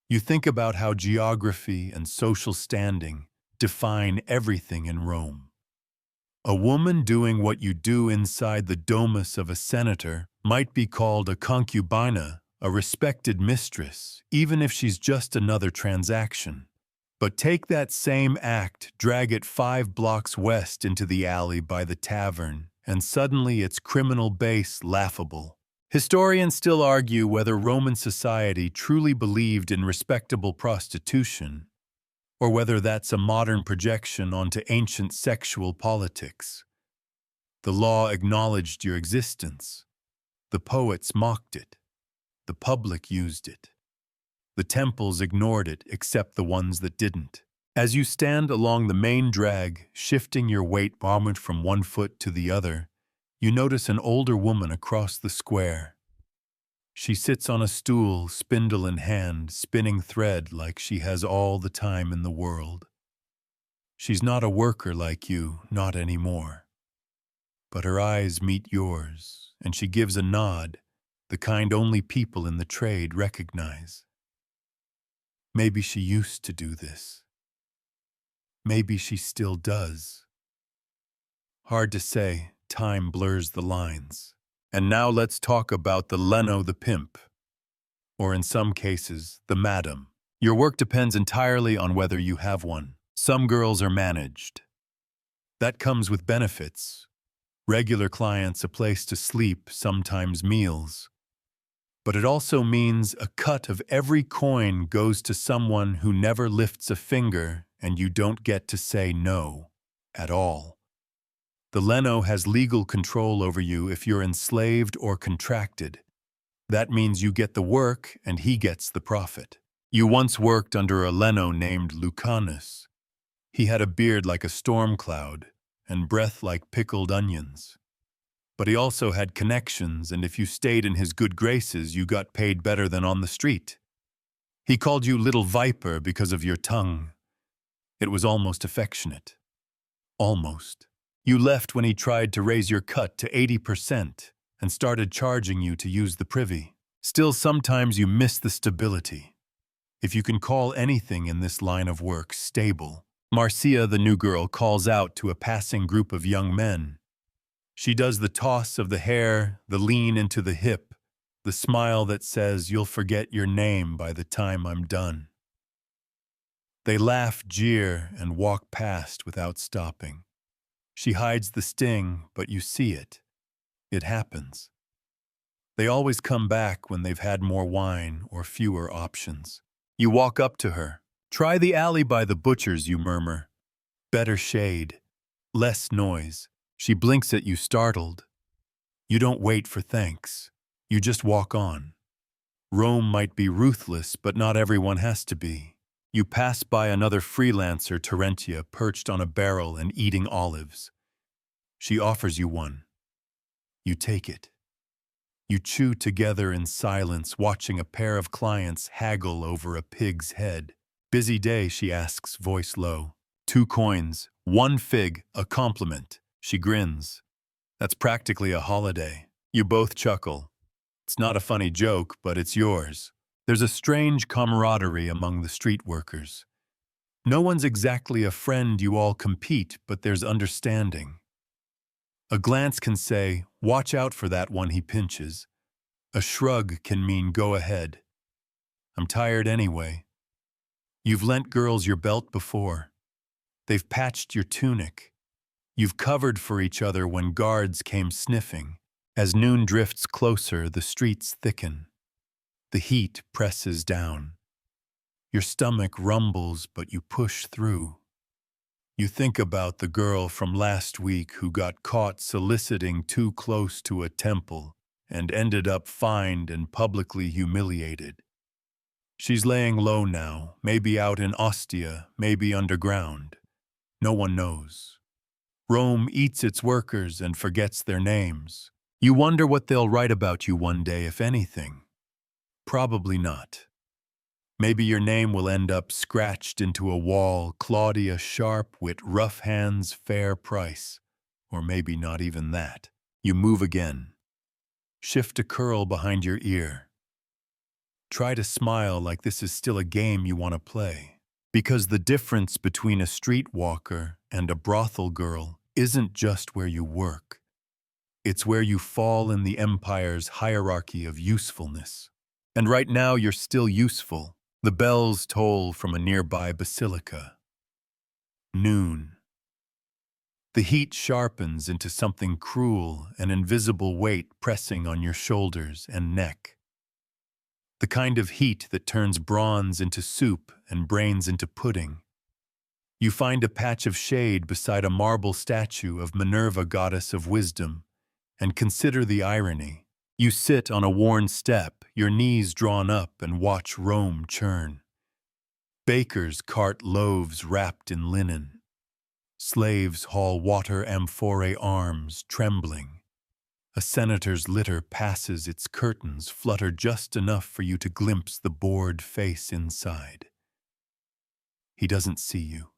You think about how geography and social standing define everything in Rome. A woman doing what you do inside the domus of a senator might be called a concubina, a respected mistress, even if she's just another transaction. But take that same act, drag it 5 blocks west into the alley by the tavern, and suddenly its criminal base laughable. Historians still argue whether Roman society truly believed in respectable prostitution, or whether that's a modern projection onto ancient sexual politics. The law acknowledged your existence. The poets mocked it. The public used it. The temples ignored it except the ones that didn't. As you stand along the main drag, shifting your weight moment from one foot to the other, you notice an older woman across the square. She sits on a stool, spindle in hand, spinning thread like she has all the time in the world. She's not a worker like you, not anymore. But her eyes meet yours, and she gives a nod, the kind only people in the trade recognize. Maybe she used to do this. Maybe she still does. Hard to say, time blurs the lines. And now let's talk about the Leno the pimp. Or in some cases, the madam. Your work depends entirely on whether you have one. Some girls are managed. That comes with benefits. Regular clients, a place to sleep, sometimes meals. But it also means a cut of every coin goes to someone who never lifts a finger, and you don't get to say no at all. The Leno has legal control over you if you're enslaved or contracted. That means you get the work and he gets the profit. You once worked under a Leno named Lucanus. He had a beard like a storm cloud and breath like pickled onions. But he also had connections, and if you stayed in his good graces, you got paid better than on the street. He called you Little Viper because of your tongue. It was almost affectionate. Almost. You left when he tried to raise your cut to 80% and started charging you to use the privy. Still, sometimes you miss the stability. If you can call anything in this line of work stable. Marcia, the new girl, calls out to a passing group of young men. She does the toss of the hair, the lean into the hip, the smile that says, "You'll forget your name by the time I'm done." They laugh, jeer, and walk past without stopping. She hides the sting, but you see it. It happens. They always come back when they've had more wine or fewer options. You walk up to her. "Try the alley by the butcher's," you murmur. Better shade. Less noise. She blinks at you, startled. You don't wait for thanks. You just walk on. Rome might be ruthless, but not everyone has to be. You pass by another freelancer, Terentia, perched on a barrel and eating olives. She offers you one. You take it. You chew together in silence, watching a pair of clients haggle over a pig's head. "Busy day," she asks, voice low. 2 coins, 1 fig, a compliment. She grins. That's practically a holiday. You both chuckle. It's not a funny joke, but it's yours. There's a strange camaraderie among the street workers. No one's exactly a friend, you all compete, but there's understanding. A glance can say, "Watch out for that one he pinches." A shrug can mean, "Go ahead. I'm tired anyway." You've lent girls your belt before. They've patched your tunic. You've covered for each other when guards came sniffing. As noon drifts closer, the streets thicken. The heat presses down. Your stomach rumbles, but you push through. You think about the girl from last week who got caught soliciting too close to a temple and ended up fined and publicly humiliated. She's laying low now, maybe out in Ostia, maybe underground. No one knows. Rome eats its workers and forgets their names. You wonder what they'll write about you one day, if anything. Probably not. Maybe your name will end up scratched into a wall, Claudia Sharp-wit, rough hands, fair price. Or maybe not even that. You move again. Shift a curl behind your ear. Try to smile like this is still a game you want to play. Because the difference between a streetwalker and a brothel girl isn't just where you work. It's where you fall in the empire's hierarchy of usefulness. And right now you're still useful. The bells toll from a nearby basilica. Noon. The heat sharpens into something cruel, an invisible weight pressing on your shoulders and neck. The kind of heat that turns bronze into soup and brains into pudding. You find a patch of shade beside a marble statue of Minerva, goddess of wisdom, and consider the irony. You sit on a worn step, your knees drawn up, and watch Rome churn. Bakers cart loaves wrapped in linen. Slaves haul water amphorae arms, trembling. A senator's litter passes, its curtains flutter just enough for you to glimpse the bored face inside. He doesn't see you.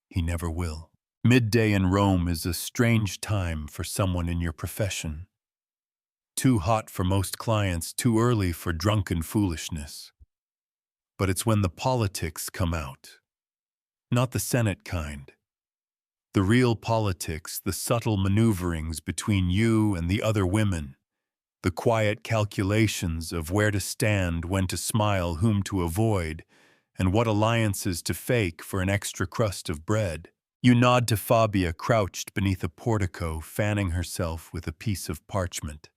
He never will. Midday in Rome is a strange time for someone in your profession. Too hot for most clients, too early for drunken foolishness. But it's when the politics come out. Not the Senate kind. The real politics, the subtle maneuverings between you and the other women, the quiet calculations of where to stand, when to smile, whom to avoid, and what alliances to fake for an extra crust of bread. You nod to Fabia, crouched beneath a portico, fanning herself with a piece of parchment.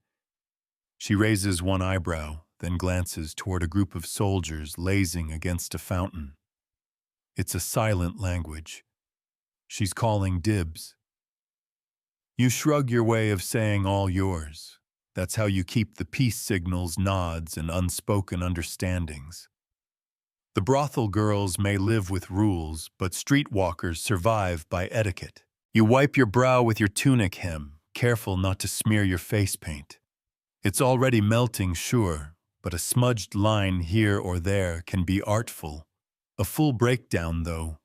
She raises one eyebrow, then glances toward a group of soldiers lazing against a fountain. It's a silent language. She's calling dibs. You shrug your way of saying all yours. That's how you keep the peace signals, nods, and unspoken understandings. The brothel girls may live with rules, but streetwalkers survive by etiquette. You wipe your brow with your tunic hem, careful not to smear your face paint. It's already melting, sure, but a smudged line here or there can be artful. A full breakdown, though,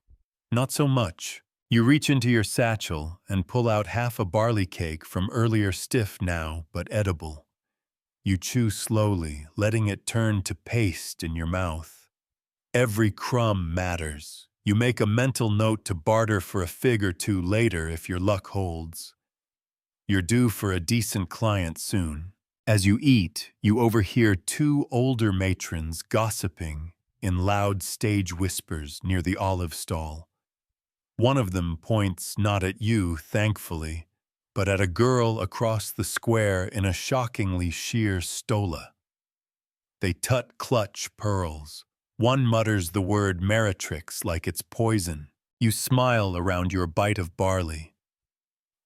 not so much. You reach into your satchel and pull out half a barley cake from earlier, stiff now, but edible. You chew slowly, letting it turn to paste in your mouth. Every crumb matters. You make a mental note to barter for a fig or two later if your luck holds. You're due for a decent client soon. As you eat, you overhear two older matrons gossiping in loud stage whispers near the olive stall. One of them points not at you, thankfully, but at a girl across the square in a shockingly sheer stola. They clutch pearls. One mutters the word meretrix like it's poison. You smile around your bite of barley.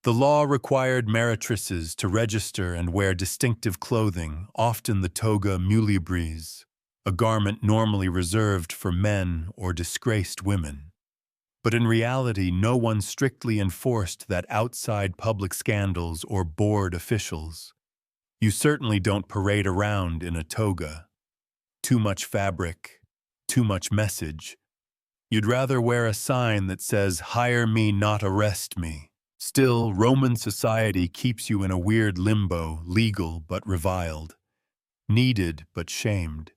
The law required meretrices to register and wear distinctive clothing, often the toga mulibris, a garment normally reserved for men or disgraced women. But in reality, no one strictly enforced that outside public scandals or board officials. You certainly don't parade around in a toga. Too much fabric, too much message. You'd rather wear a sign that says, "Hire me, not arrest me." Still, Roman society keeps you in a weird limbo, legal but reviled, needed but shamed.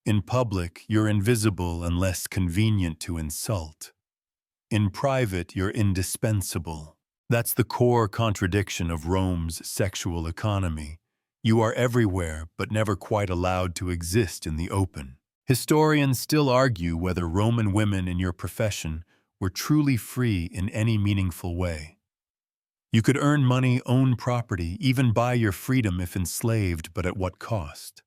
In public, you're invisible unless convenient to insult. In private, you're indispensable. That's the core contradiction of Rome's sexual economy. You are everywhere, but never quite allowed to exist in the open. Historians still argue whether Roman women in your profession were truly free in any meaningful way. You could earn money, own property, even buy your freedom if enslaved, but at what cost?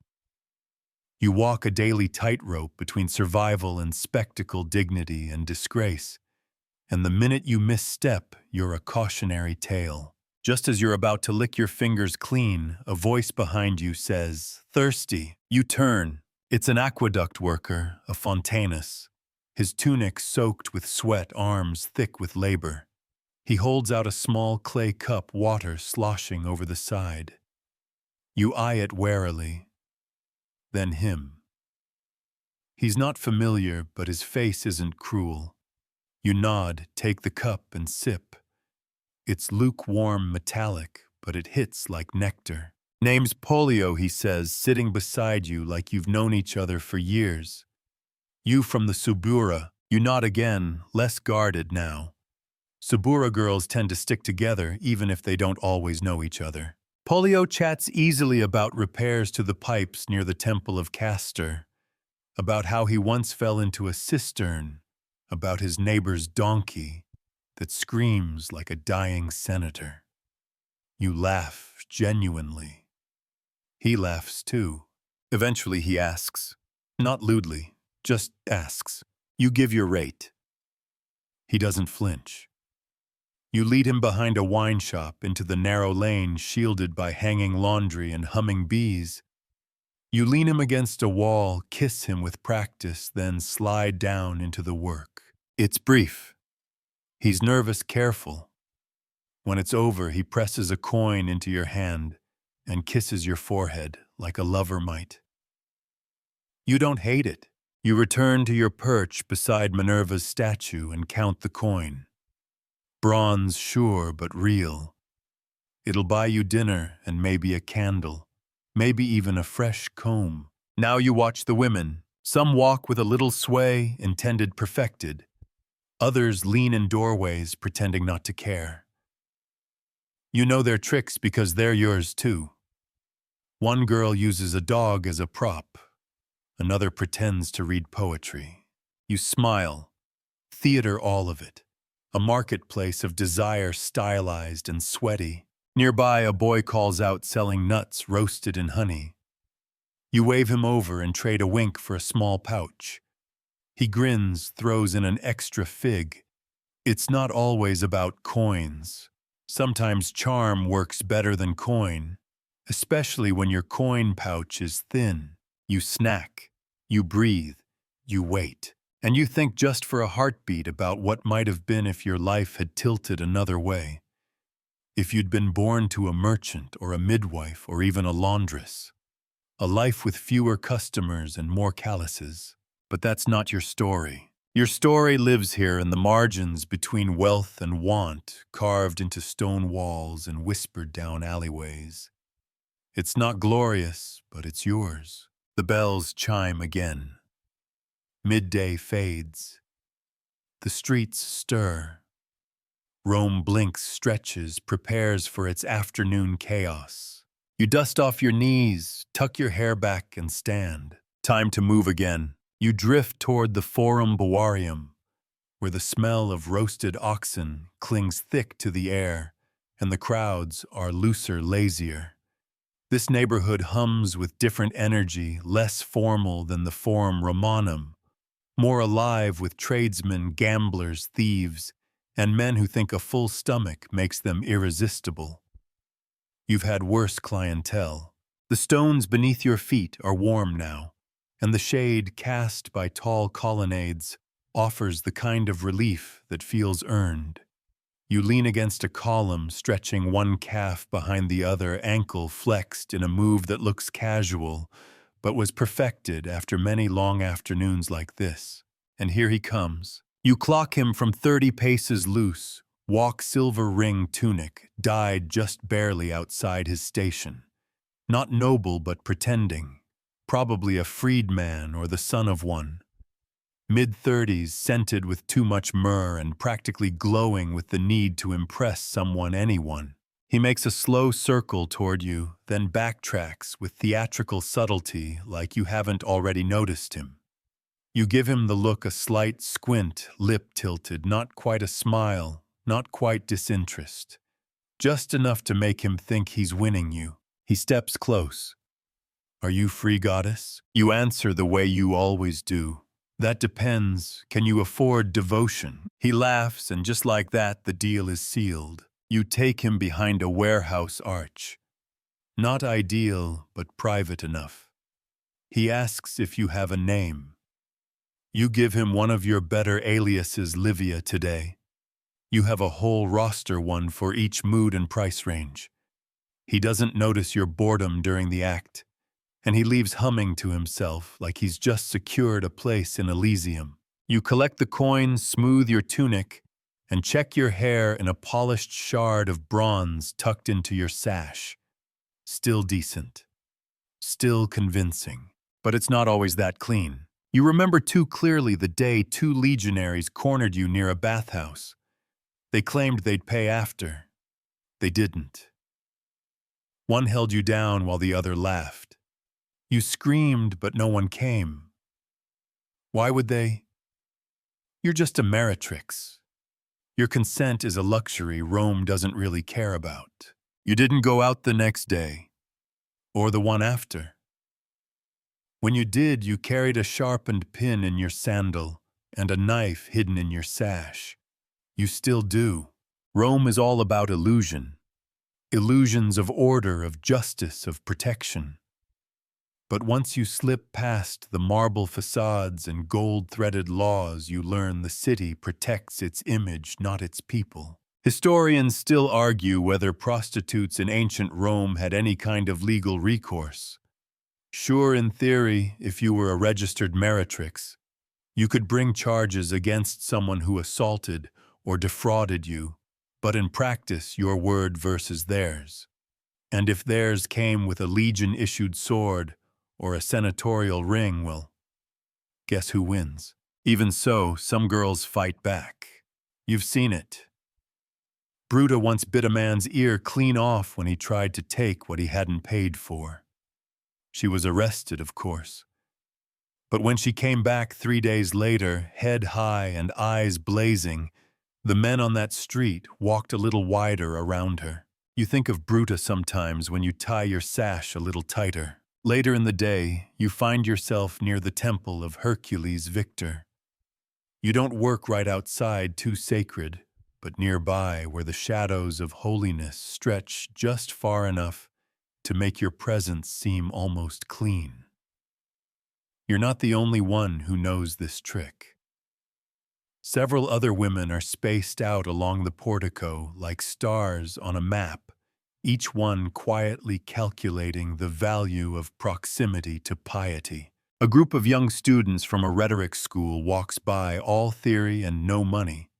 You walk a daily tightrope between survival and spectacle, dignity and disgrace. And the minute you misstep, you're a cautionary tale. Just as you're about to lick your fingers clean, a voice behind you says, "Thirsty." You turn. It's an aqueduct worker, a fontanus. His tunic soaked with sweat, arms thick with labor. He holds out a small clay cup, water sloshing over the side. You eye it warily. Then him. He's not familiar, but his face isn't cruel. You nod, take the cup, and sip. It's lukewarm, metallic, but it hits like nectar. "Name's Polio," he says, sitting beside you like you've known each other for years. "You from the Subura." You nod again, less guarded now. Subura girls tend to stick together even if they don't always know each other. Polio chats easily about repairs to the pipes near the Temple of Castor, about how he once fell into a cistern, about his neighbor's donkey that screams like a dying senator. You laugh genuinely. He laughs too. Eventually he asks, not lewdly, just asks. You give your rate. He doesn't flinch. You lead him behind a wine shop into the narrow lane shielded by hanging laundry and humming bees. You lean him against a wall, kiss him with practice, then slide down into the work. It's brief. He's nervous, careful. When it's over, he presses a coin into your hand and kisses your forehead like a lover might. You don't hate it. You return to your perch beside Minerva's statue and count the coin. Bronze, sure, but real. It'll buy you dinner and maybe a candle, maybe even a fresh comb. Now you watch the women. Some walk with a little sway, intended perfected. Others lean in doorways, pretending not to care. You know their tricks because they're yours too. One girl uses a dog as a prop. Another pretends to read poetry. You smile. Theater all of it. A marketplace of desire stylized and sweaty. Nearby, a boy calls out selling nuts roasted in honey. You wave him over and trade a wink for a small pouch. He grins, throws in an extra fig. It's not always about coins. Sometimes charm works better than coin, especially when your coin pouch is thin. You snack, you breathe, you wait. And you think just for a heartbeat about what might have been if your life had tilted another way. If you'd been born to a merchant or a midwife or even a laundress. A life with fewer customers and more calluses. But that's not your story. Your story lives here in the margins between wealth and want, carved into stone walls and whispered down alleyways. It's not glorious, but it's yours. The bells chime again. Midday fades. The streets stir. Rome blinks, stretches, prepares for its afternoon chaos. You dust off your knees, tuck your hair back, and stand. Time to move again. You drift toward the Forum Boarium, where the smell of roasted oxen clings thick to the air, and the crowds are looser, lazier. This neighborhood hums with different energy, less formal than the Forum Romanum, more alive with tradesmen, gamblers, thieves, and men who think a full stomach makes them irresistible. You've had worse clientele. The stones beneath your feet are warm now, and the shade cast by tall colonnades offers the kind of relief that feels earned. You lean against a column, stretching one calf behind the other, ankle flexed in a move that looks casual, but was perfected after many long afternoons like this. And here he comes. You clock him from 30 paces loose, walk silver ring tunic, dyed just barely outside his station. Not noble but pretending, probably a freedman or the son of one. Mid-30s, scented with too much myrrh and practically glowing with the need to impress someone, anyone. He makes a slow circle toward you, then backtracks with theatrical subtlety like you haven't already noticed him. You give him the look, a slight squint, lip tilted, not quite a smile, not quite disinterest. Just enough to make him think he's winning you. He steps close. Are you free, goddess? You answer the way you always do. That depends. Can you afford devotion? He laughs, and just like that, the deal is sealed. You take him behind a warehouse arch. Not ideal, but private enough. He asks if you have a name. You give him one of your better aliases, Livia, today. You have a whole roster one for each mood and price range. He doesn't notice your boredom during the act, and he leaves humming to himself like he's just secured a place in Elysium. You collect the coins, smooth your tunic, and check your hair in a polished shard of bronze tucked into your sash. Still decent. Still convincing. But it's not always that clean. You remember too clearly the day 2 legionaries cornered you near a bathhouse. They claimed they'd pay after. They didn't. One held you down while the other laughed. You screamed, but no one came. Why would they? You're just a meretrix. Your consent is a luxury Rome doesn't really care about. You didn't go out the next day, or the one after. When you did, you carried a sharpened pin in your sandal and a knife hidden in your sash. You still do. Rome is all about illusion. Illusions of order, of justice, of protection. But once you slip past the marble facades and gold-threaded laws, you learn the city protects its image, not its people. Historians still argue whether prostitutes in ancient Rome had any kind of legal recourse. Sure, in theory, if you were a registered meretrix, you could bring charges against someone who assaulted or defrauded you, but in practice, your word versus theirs. And if theirs came with a legion-issued sword or a senatorial ring, well, guess who wins? Even so, some girls fight back. You've seen it. Bruta once bit a man's ear clean off when he tried to take what he hadn't paid for. She was arrested, of course. But when she came back 3 days later, head high and eyes blazing, the men on that street walked a little wider around her. You think of Bruta sometimes when you tie your sash a little tighter. Later in the day, you find yourself near the temple of Hercules Victor. You don't work right outside, too sacred, but nearby where the shadows of holiness stretch just far enough to make your presence seem almost clean. You're not the only one who knows this trick. Several other women are spaced out along the portico like stars on a map, each one quietly calculating the value of proximity to piety. A group of young students from a rhetoric school walks by, all theory and no money.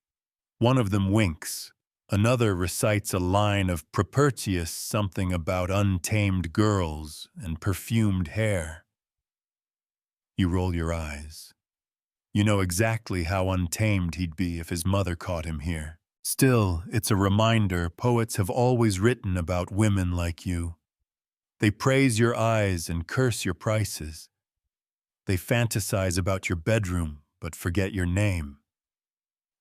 One of them winks. Another recites a line of Pr0stitutes, something about untamed girls and perfumed hair. You roll your eyes. You know exactly how untamed he'd be if his mother caught him here. Still, it's a reminder poets have always written about women like you. They praise your eyes and curse your prices. They fantasize about your bedroom, but forget your name.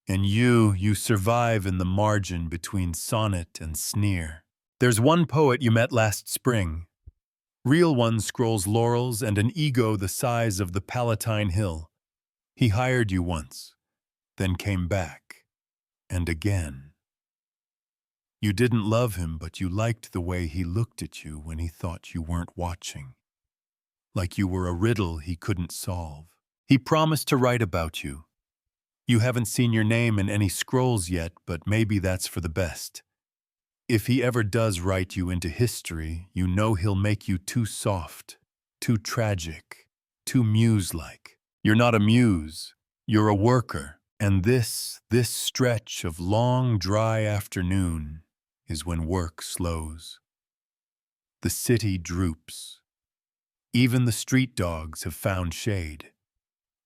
And you survive in the margin between sonnet and sneer. There's one poet you met last spring. Real one scrolls laurels and an ego the size of the Palatine Hill. He hired you once, then came back, and again. You didn't love him, but you liked the way he looked at you when he thought you weren't watching. Like you were a riddle he couldn't solve. He promised to write about you. You haven't seen your name in any scrolls yet, but maybe that's for the best. If he ever does write you into history, you know he'll make you too soft, too tragic, too muse-like. You're not a muse, you're a worker. And this stretch of long, dry afternoon is when work slows. The city droops. Even the street dogs have found shade.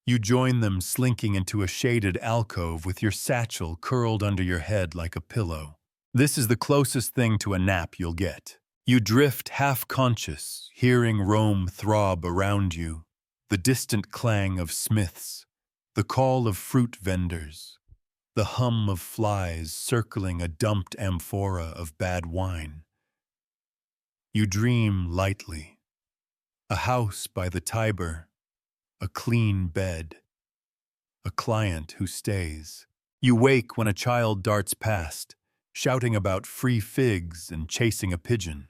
You join them slinking into a shaded alcove with your satchel curled under your head like a pillow. This is the closest thing to a nap you'll get. You drift half-conscious, hearing Rome throb around you, the distant clang of smiths, the call of fruit vendors, the hum of flies circling a dumped amphora of bad wine. You dream lightly. A house by the Tiber, a clean bed, a client who stays. You wake when a child darts past, shouting about free figs and chasing a pigeon.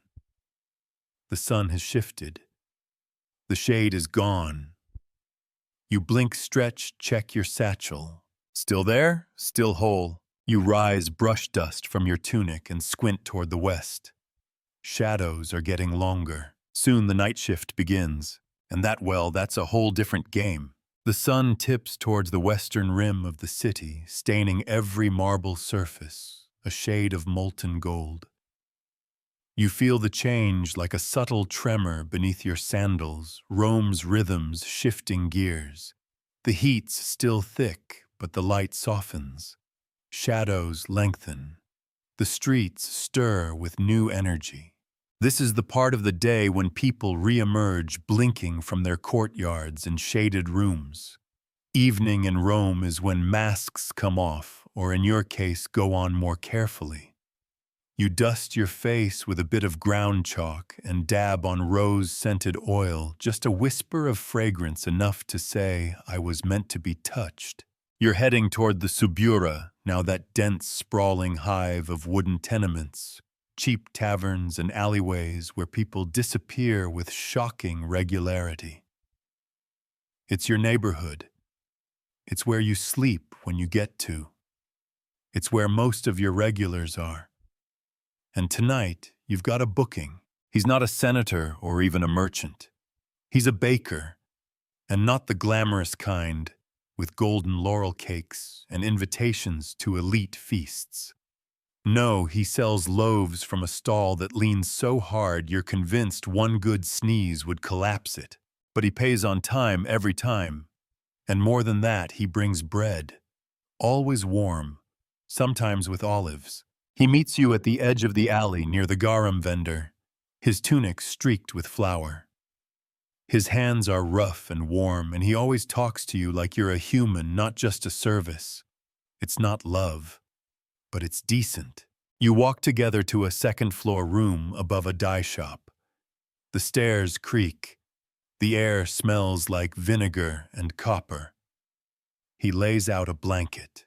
The sun has shifted. The shade is gone. You blink, stretch, check your satchel. Still there? Still whole. You rise brush dust from your tunic and squint toward the west. Shadows are getting longer. Soon the night shift begins. And that's a whole different game. The sun tips towards the western rim of the city, staining every marble surface, a shade of molten gold. You feel the change like a subtle tremor beneath your sandals, Rome's rhythms shifting gears. The heat's still thick, but the light softens. Shadows lengthen. The streets stir with new energy. This is the part of the day when people re-emerge blinking from their courtyards and shaded rooms. Evening in Rome is when masks come off, or in your case, go on more carefully. You dust your face with a bit of ground chalk and dab on rose-scented oil, just a whisper of fragrance enough to say, "I was meant to be touched." You're heading toward the Subura, now that dense, sprawling hive of wooden tenements, cheap taverns and alleyways where people disappear with shocking regularity. It's your neighborhood. It's where you sleep when you get to. It's where most of your regulars are. And tonight, you've got a booking. He's not a senator or even a merchant. He's a baker, and not the glamorous kind, with golden laurel cakes and invitations to elite feasts. No, he sells loaves from a stall that leans so hard you're convinced one good sneeze would collapse it. But he pays on time every time. And more than that, he brings bread. Always warm, sometimes with olives. He meets you at the edge of the alley near the garum vendor, his tunic streaked with flour. His hands are rough and warm, and he always talks to you like you're a human, not just a service. It's not love, but it's decent. You walk together to a second-floor room above a dye shop. The stairs creak. The air smells like vinegar and copper. He lays out a blanket.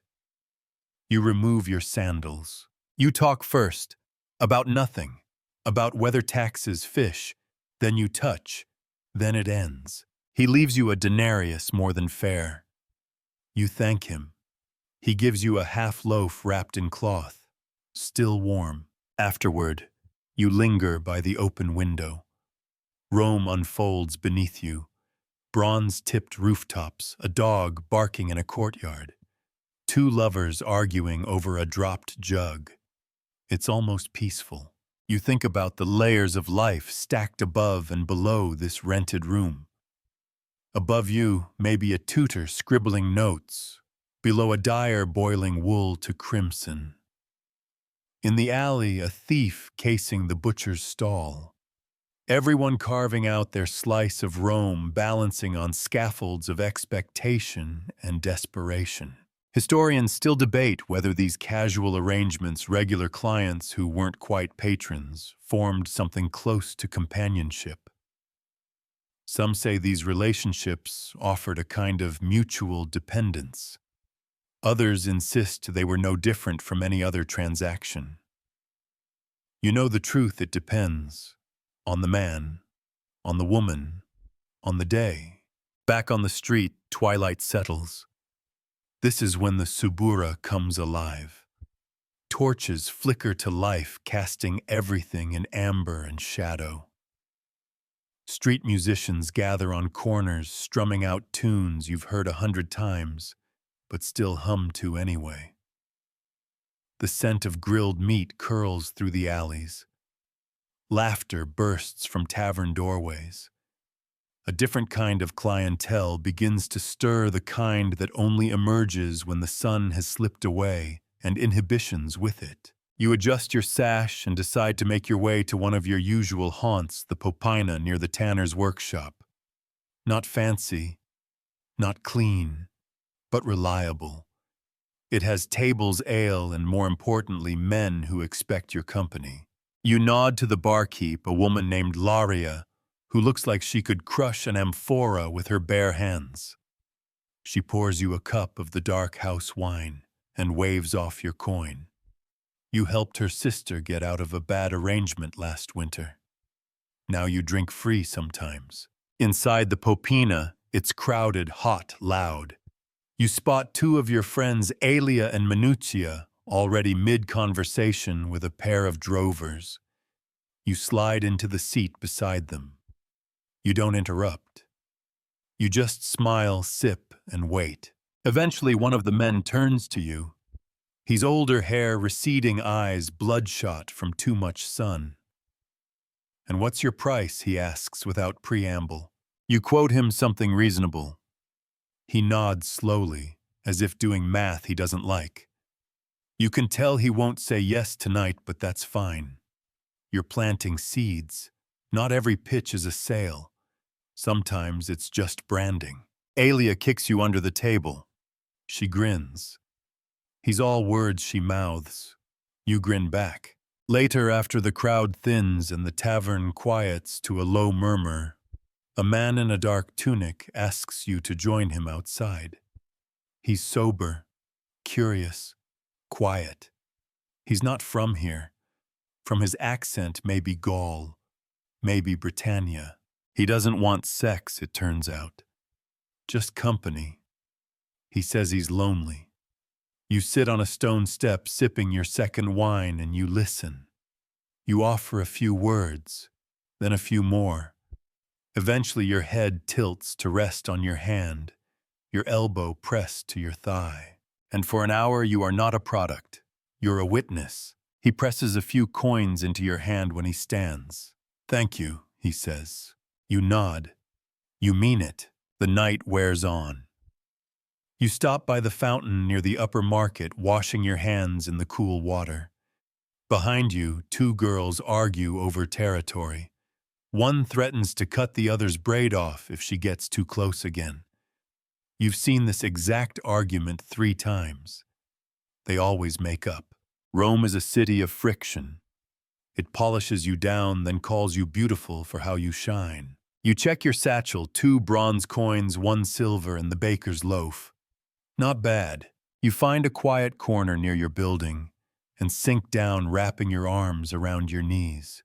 You remove your sandals. You talk first, about nothing, about whether taxes, fish, then you touch, then it ends. He leaves you a denarius more than fair. You thank him. He gives you a half loaf wrapped in cloth, still warm. Afterward, you linger by the open window. Rome unfolds beneath you. Bronze-tipped rooftops, a dog barking in a courtyard. Two lovers arguing over a dropped jug. It's almost peaceful. You think about the layers of life stacked above and below this rented room. Above you, maybe a tutor scribbling notes. Below, a dyer boiling wool to crimson. In the alley, a thief casing the butcher's stall. Everyone carving out their slice of Rome, balancing on scaffolds of expectation and desperation. Historians still debate whether these casual arrangements, regular clients who weren't quite patrons, formed something close to companionship. Some say these relationships offered a kind of mutual dependence. Others insist they were no different from any other transaction. You know the truth, it depends. On the man, on the woman, on the day. Back on the street, twilight settles. This is when the Subura comes alive. Torches flicker to life, casting everything in amber and shadow. Street musicians gather on corners, strumming out tunes you've heard 100 times, but still hum to anyway. The scent of grilled meat curls through the alleys. Laughter bursts from tavern doorways. A different kind of clientele begins to stir, the kind that only emerges when the sun has slipped away and inhibitions with it. You adjust your sash and decide to make your way to one of your usual haunts, the Popina near the tanner's workshop. Not fancy, not clean, but reliable. It has tables, ale, and more importantly, men who expect your company. You nod to the barkeep, a woman named Laria, who looks like she could crush an amphora with her bare hands. She pours you a cup of the dark house wine and waves off your coin. You helped her sister get out of a bad arrangement last winter. Now you drink free sometimes. Inside the Popina, it's crowded, hot, loud. You spot two of your friends, Alia and Minuccia, already mid-conversation with a pair of drovers. You slide into the seat beside them. You don't interrupt. You just smile, sip, and wait. Eventually, one of the men turns to you. He's older hair, receding eyes, bloodshot from too much sun. "And what's your price?" he asks without preamble. You quote him something reasonable. He nods slowly, as if doing math he doesn't like. You can tell he won't say yes tonight, but that's fine. You're planting seeds. Not every pitch is a sale. Sometimes it's just branding. Alia kicks you under the table. She grins. He's all words she mouths. You grin back. Later, after the crowd thins and the tavern quiets to a low murmur, a man in a dark tunic asks you to join him outside. He's sober, curious, quiet. He's not from here. From his accent, maybe Gaul, maybe Britannia. He doesn't want sex, it turns out. Just company. He says he's lonely. You sit on a stone step sipping your second wine and you listen. You offer a few words, then a few more. Eventually your head tilts to rest on your hand, your elbow pressed to your thigh. And for an hour you are not a product. You're a witness. He presses a few coins into your hand when he stands. "Thank you," he says. You nod. You mean it. The night wears on. You stop by the fountain near the upper market, washing your hands in the cool water. Behind you, two girls argue over territory. One threatens to cut the other's braid off if she gets too close again. You've seen this exact argument 3 times. They always make up. Rome is a city of friction. It polishes you down, then calls you beautiful for how you shine. You check your satchel, 2 bronze coins, 1 silver, and the baker's loaf. Not bad. You find a quiet corner near your building and sink down, wrapping your arms around your knees.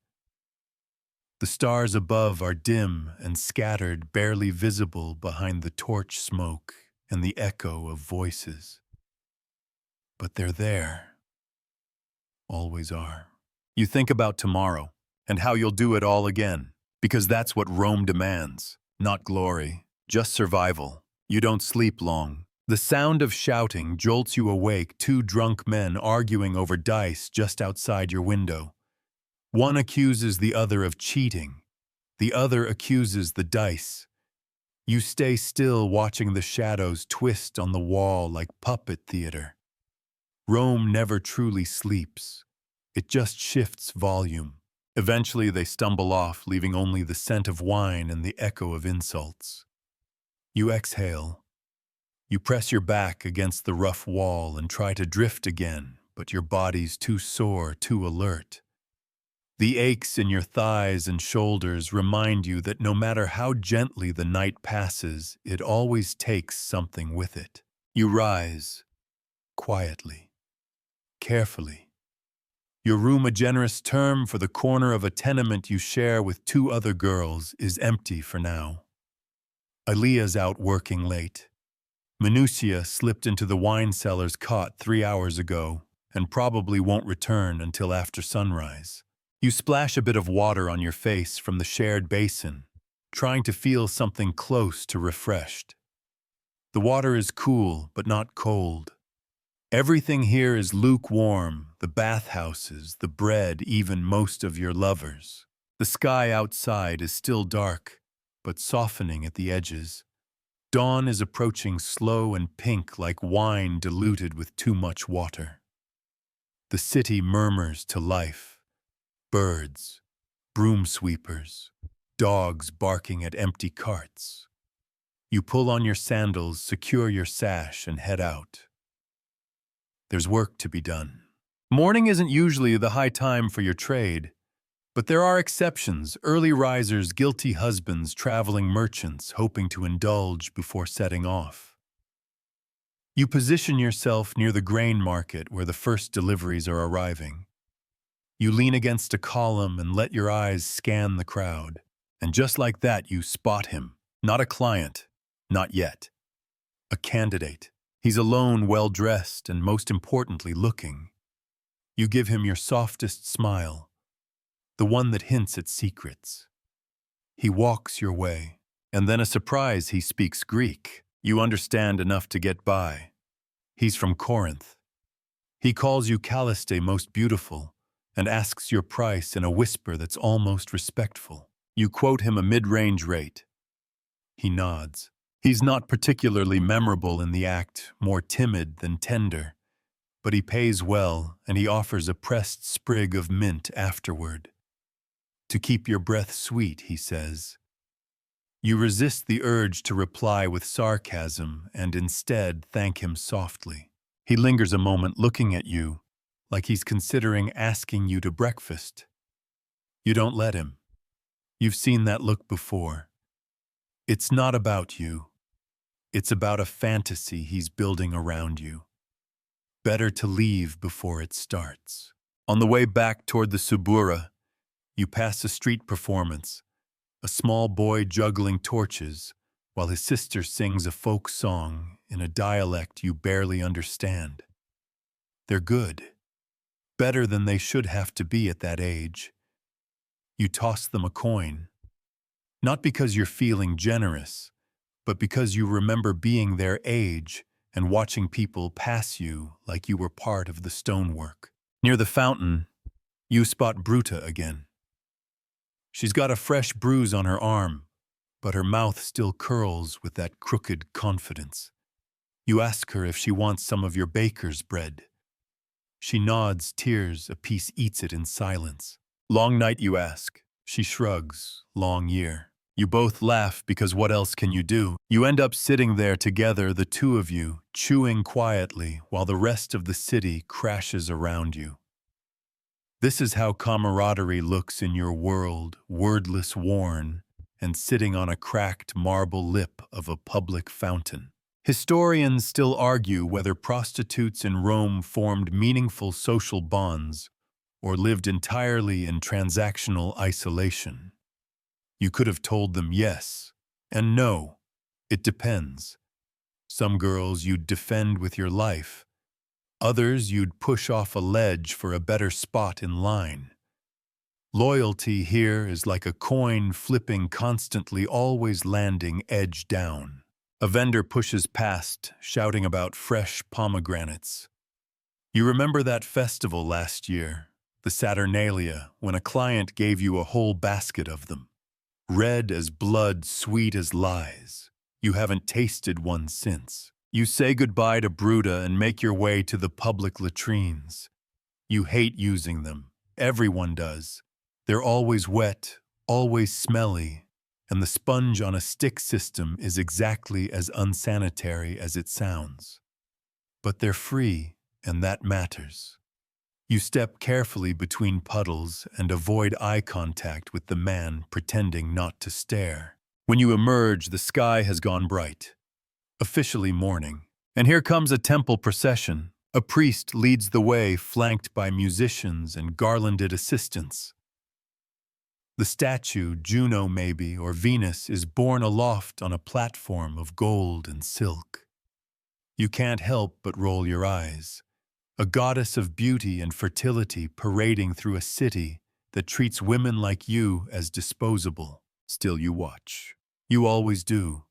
The stars above are dim and scattered, barely visible behind the torch smoke and the echo of voices. But they're there. Always are. You think about tomorrow and how you'll do it all again, because that's what Rome demands. Not glory, just survival. You don't sleep long. The sound of shouting jolts you awake, 2 drunk men arguing over dice just outside your window. One accuses the other of cheating. The other accuses the dice. You stay still, watching the shadows twist on the wall like puppet theater. Rome never truly sleeps. It just shifts volume. Eventually they stumble off, leaving only the scent of wine and the echo of insults. You exhale. You press your back against the rough wall and try to drift again, but your body's too sore, too alert. The aches in your thighs and shoulders remind you that no matter how gently the night passes, it always takes something with it. You rise, quietly, carefully. Your room, a generous term for the corner of a tenement you share with 2 other girls, is empty for now. Alia's out working late. Minutia slipped into the wine cellar's cot 3 hours ago and probably won't return until after sunrise. You splash a bit of water on your face from the shared basin, trying to feel something close to refreshed. The water is cool, but not cold. Everything here is lukewarm, the bathhouses, the bread, even most of your lovers. The sky outside is still dark, but softening at the edges. Dawn is approaching, slow and pink like wine diluted with too much water. The city murmurs to life. Birds, broom sweepers, dogs barking at empty carts. You pull on your sandals, secure your sash, and head out. There's work to be done. Morning isn't usually the high time for your trade, but there are exceptions: early risers, guilty husbands, traveling merchants hoping to indulge before setting off. You position yourself near the grain market where the first deliveries are arriving. You lean against a column and let your eyes scan the crowd. And just like that, you spot him. Not a client, not yet. A candidate. He's alone, well-dressed, and most importantly, looking. You give him your softest smile, the one that hints at secrets. He walks your way, and then a surprise: he speaks Greek. You understand enough to get by. He's from Corinth. He calls you Calliste, most beautiful, and asks your price in a whisper that's almost respectful. You quote him a mid-range rate. He nods. He's not particularly memorable in the act, more timid than tender, but he pays well, and he offers a pressed sprig of mint afterward. To keep your breath sweet, he says. You resist the urge to reply with sarcasm and instead thank him softly. He lingers a moment looking at you, like he's considering asking you to breakfast. You don't let him. You've seen that look before. It's not about you. It's about a fantasy he's building around you. Better to leave before it starts. On the way back toward the Subura, you pass a street performance, a small boy juggling torches while his sister sings a folk song in a dialect you barely understand. They're good, better than they should have to be at that age. You toss them a coin, not because you're feeling generous, but because you remember being their age and watching people pass you like you were part of the stonework. Near the fountain, you spot Bruta again. She's got a fresh bruise on her arm, but her mouth still curls with that crooked confidence. You ask her if she wants some of your baker's bread. She nods, tears, a piece eats it in silence. Long night, you ask. She shrugs, long year. You both laugh because what else can you do? You end up sitting there together, the two of you, chewing quietly while the rest of the city crashes around you. This is how camaraderie looks in your world, wordless, worn, and sitting on a cracked marble lip of a public fountain. Historians still argue whether prostitutes in Rome formed meaningful social bonds or lived entirely in transactional isolation. You could have told them yes and no. It depends. Some girls you'd defend with your life. Others you'd push off a ledge for a better spot in line. Loyalty here is like a coin flipping constantly, always landing edge down. A vendor pushes past, shouting about fresh pomegranates. You remember that festival last year, the Saturnalia, when a client gave you a whole basket of them. Red as blood, sweet as lies. You haven't tasted one since. You say goodbye to Bruta and make your way to the public latrines. You hate using them. Everyone does. They're always wet, always smelly, and the sponge on a stick system is exactly as unsanitary as it sounds. But they're free, and that matters. You step carefully between puddles and avoid eye contact with the man pretending not to stare. When you emerge, the sky has gone bright. Officially morning. And here comes a temple procession. A priest leads the way, flanked by musicians and garlanded assistants. The statue, Juno maybe, or Venus, is borne aloft on a platform of gold and silk. You can't help but roll your eyes. A goddess of beauty and fertility parading through a city that treats women like you as disposable. Still you watch. You always do.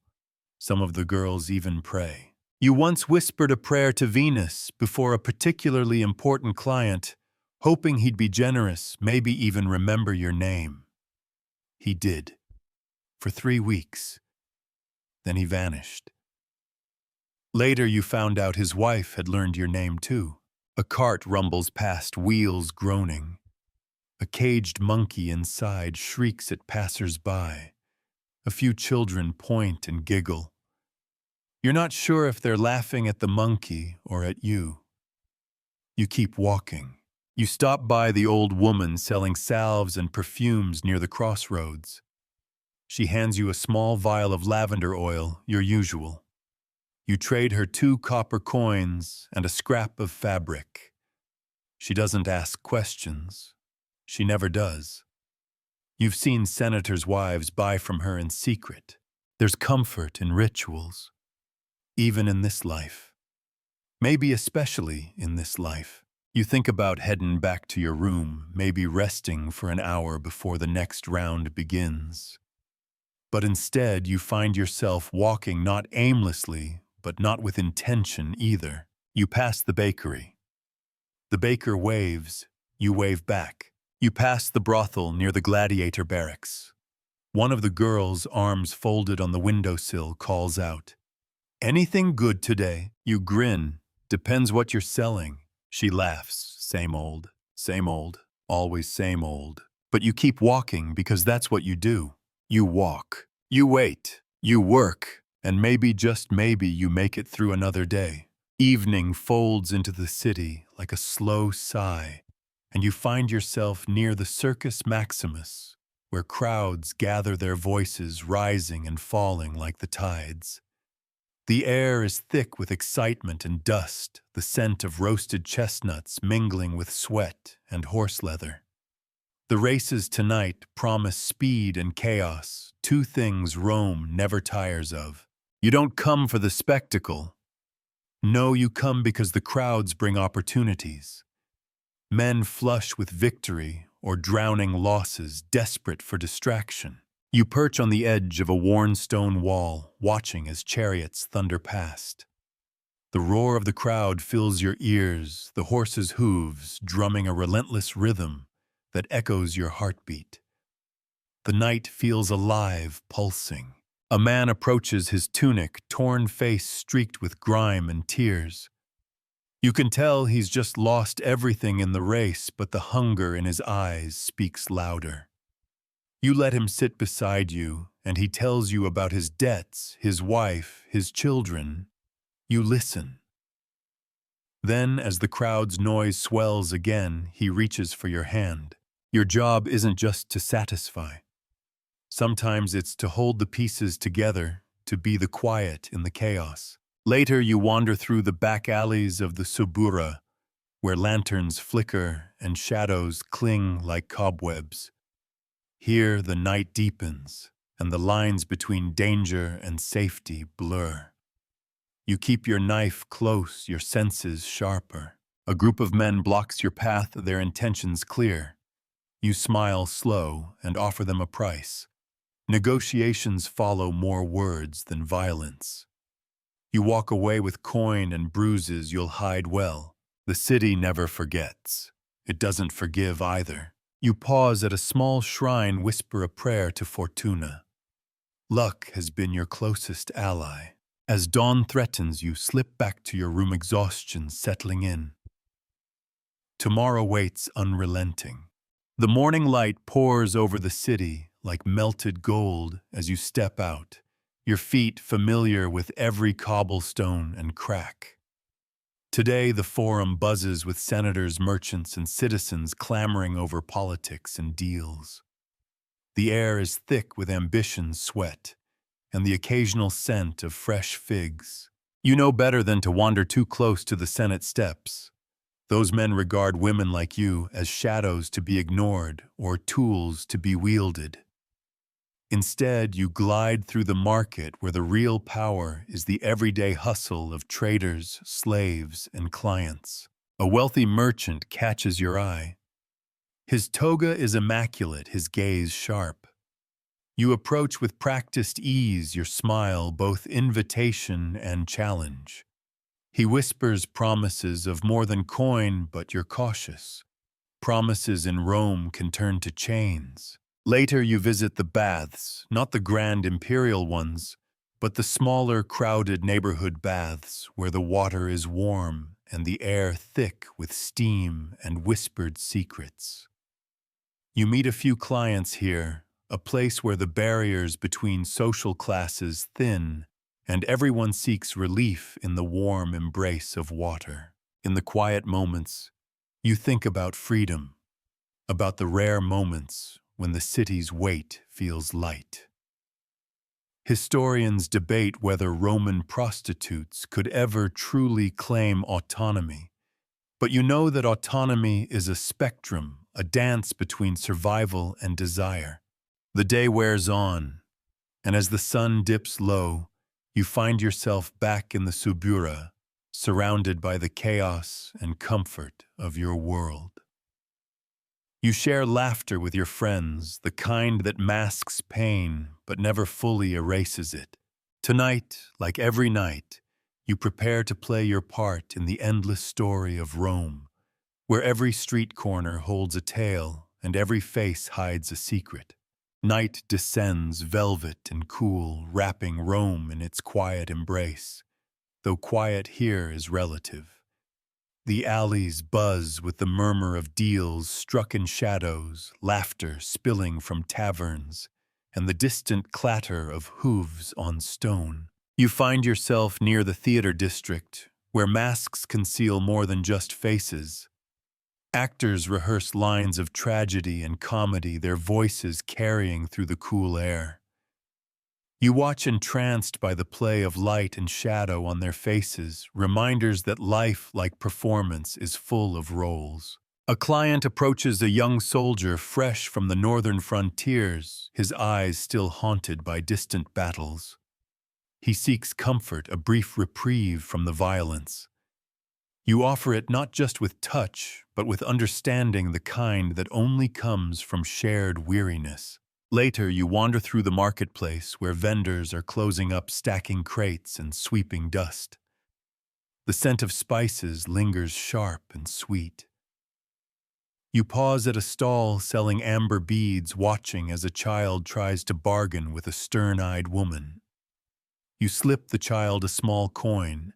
Some of the girls even pray. You once whispered a prayer to Venus before a particularly important client, hoping he'd be generous, maybe even remember your name. He did. For 3 weeks. Then he vanished. Later you found out his wife had learned your name too. A cart rumbles past, wheels groaning. A caged monkey inside shrieks at passers-by. A few children point and giggle. You're not sure if they're laughing at the monkey or at you. You keep walking. You stop by the old woman selling salves and perfumes near the crossroads. She hands you a small vial of lavender oil, your usual. You trade her 2 copper coins and a scrap of fabric. She doesn't ask questions. She never does. You've seen senators' wives buy from her in secret. There's comfort in rituals, even in this life. Maybe especially in this life. You think about heading back to your room, maybe resting for an hour before the next round begins. But instead, you find yourself walking not aimlessly, but not with intention either. You pass the bakery. The baker waves. You wave back. You pass the brothel near the gladiator barracks. One of the girls, arms folded on the windowsill, calls out, "Anything good today?" You grin. "Depends what you're selling." She laughs. Same old, always same old. But you keep walking because that's what you do. You walk, you wait, you work, and maybe, just maybe, you make it through another day. Evening folds into the city like a slow sigh, and you find yourself near the Circus Maximus, where crowds gather, their voices rising and falling like the tides. The air is thick with excitement and dust, the scent of roasted chestnuts mingling with sweat and horse leather. The races tonight promise speed and chaos, two things Rome never tires of. You don't come for the spectacle. No, you come because the crowds bring opportunities. Men flush with victory or drowning losses, desperate for distraction. You perch on the edge of a worn stone wall, watching as chariots thunder past. The roar of the crowd fills your ears, the horses' hooves drumming a relentless rhythm that echoes your heartbeat. The night feels alive, pulsing. A man approaches, his tunic, torn face streaked with grime and tears. You can tell he's just lost everything in the race, but the hunger in his eyes speaks louder. You let him sit beside you, and he tells you about his debts, his wife, his children. You listen. Then, as the crowd's noise swells again, he reaches for your hand. Your job isn't just to satisfy. Sometimes it's to hold the pieces together, to be the quiet in the chaos. Later, you wander through the back alleys of the Subura, where lanterns flicker and shadows cling like cobwebs. Here, the night deepens, and the lines between danger and safety blur. You keep your knife close, your senses sharper. A group of men blocks your path, their intentions clear. You smile slow and offer them a price. Negotiations follow, more words than violence. You walk away with coin and bruises you'll hide well. The city never forgets. It doesn't forgive either. You pause at a small shrine, whisper a prayer to Fortuna. Luck has been your closest ally. As dawn threatens, you slip back to your room, exhaustion settling in. Tomorrow waits unrelenting. The morning light pours over the city like melted gold as you step out, your feet familiar with every cobblestone and crack. Today, the forum buzzes with senators, merchants, and citizens clamoring over politics and deals. The air is thick with ambition, sweat, and the occasional scent of fresh figs. You know better than to wander too close to the Senate steps. Those men regard women like you as shadows to be ignored or tools to be wielded. Instead, you glide through the market where the real power is the everyday hustle of traders, slaves, and clients. A wealthy merchant catches your eye. His toga is immaculate, his gaze sharp. You approach with practiced ease, your smile both invitation and challenge. He whispers promises of more than coin, but you're cautious. Promises in Rome can turn to chains. Later, you visit the baths, not the grand imperial ones, but the smaller, crowded neighborhood baths where the water is warm and the air thick with steam and whispered secrets. You meet a few clients here, a place where the barriers between social classes thin and everyone seeks relief in the warm embrace of water. In the quiet moments, you think about freedom, about the rare moments when the city's weight feels light. Historians debate whether Roman prostitutes could ever truly claim autonomy, but you know that autonomy is a spectrum, a dance between survival and desire. The day wears on, and as the sun dips low, you find yourself back in the Subura, surrounded by the chaos and comfort of your world. You share laughter with your friends, the kind that masks pain but never fully erases it. Tonight, like every night, you prepare to play your part in the endless story of Rome, where every street corner holds a tale and every face hides a secret. Night descends, velvet and cool, wrapping Rome in its quiet embrace, though quiet here is relative. The alleys buzz with the murmur of deals struck in shadows, laughter spilling from taverns, and the distant clatter of hooves on stone. You find yourself near the theater district, where masks conceal more than just faces. Actors rehearse lines of tragedy and comedy, their voices carrying through the cool air. You watch entranced by the play of light and shadow on their faces, reminders that life, like performance, is full of roles. A client approaches a young soldier fresh from the northern frontiers, his eyes still haunted by distant battles. He seeks comfort, a brief reprieve from the violence. You offer it not just with touch, but with understanding, the kind that only comes from shared weariness. Later, you wander through the marketplace where vendors are closing up stacking crates and sweeping dust. The scent of spices lingers sharp and sweet. You pause at a stall selling amber beads, watching as a child tries to bargain with a stern-eyed woman. You slip the child a small coin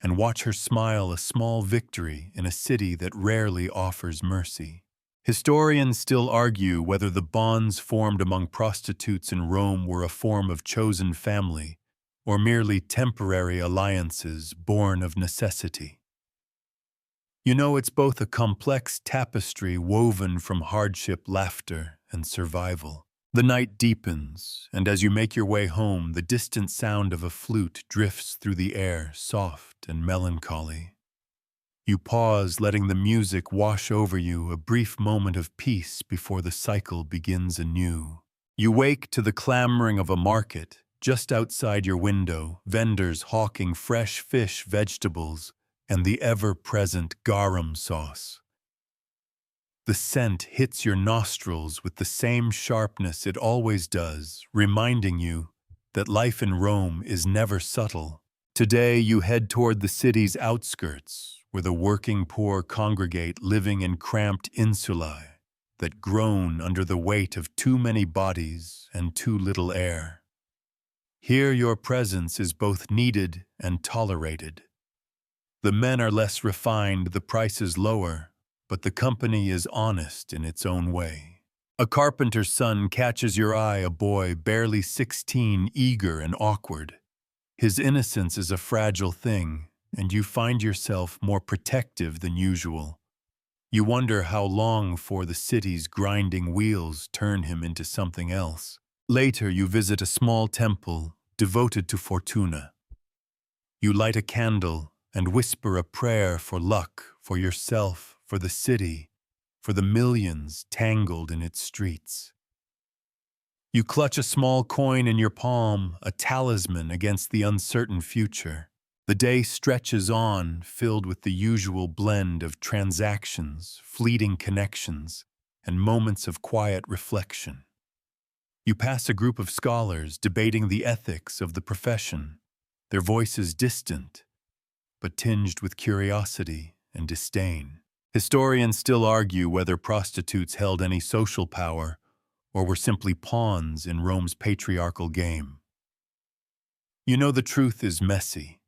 and watch her smile, a small victory in a city that rarely offers mercy. Historians still argue whether the bonds formed among prostitutes in Rome were a form of chosen family or merely temporary alliances born of necessity. You know, it's both a complex tapestry woven from hardship, laughter, and survival. The night deepens, and as you make your way home, the distant sound of a flute drifts through the air, soft and melancholy. You pause, letting the music wash over you, a brief moment of peace before the cycle begins anew. You wake to the clamoring of a market. Just outside your window, vendors hawking fresh fish, vegetables, and the ever-present garum sauce. The scent hits your nostrils with the same sharpness it always does, reminding you that life in Rome is never subtle. Today, you head toward the city's outskirts, where the working poor congregate, living in cramped insulae that groan under the weight of too many bodies and too little air. Here your presence is both needed and tolerated. The men are less refined, the prices lower, but the company is honest in its own way. A carpenter's son catches your eye, a boy barely 16, eager and awkward. His innocence is a fragile thing, and you find yourself more protective than usual. You wonder how long before the city's grinding wheels turn him into something else. Later, you visit a small temple devoted to Fortuna. You light a candle and whisper a prayer for luck, for yourself, for the city, for the millions tangled in its streets. You clutch a small coin in your palm, a talisman against the uncertain future. The day stretches on, filled with the usual blend of transactions, fleeting connections, and moments of quiet reflection. You pass a group of scholars debating the ethics of the profession, their voices distant, but tinged with curiosity and disdain. Historians still argue whether prostitutes held any social power or were simply pawns in Rome's patriarchal game. You know, the truth is messy.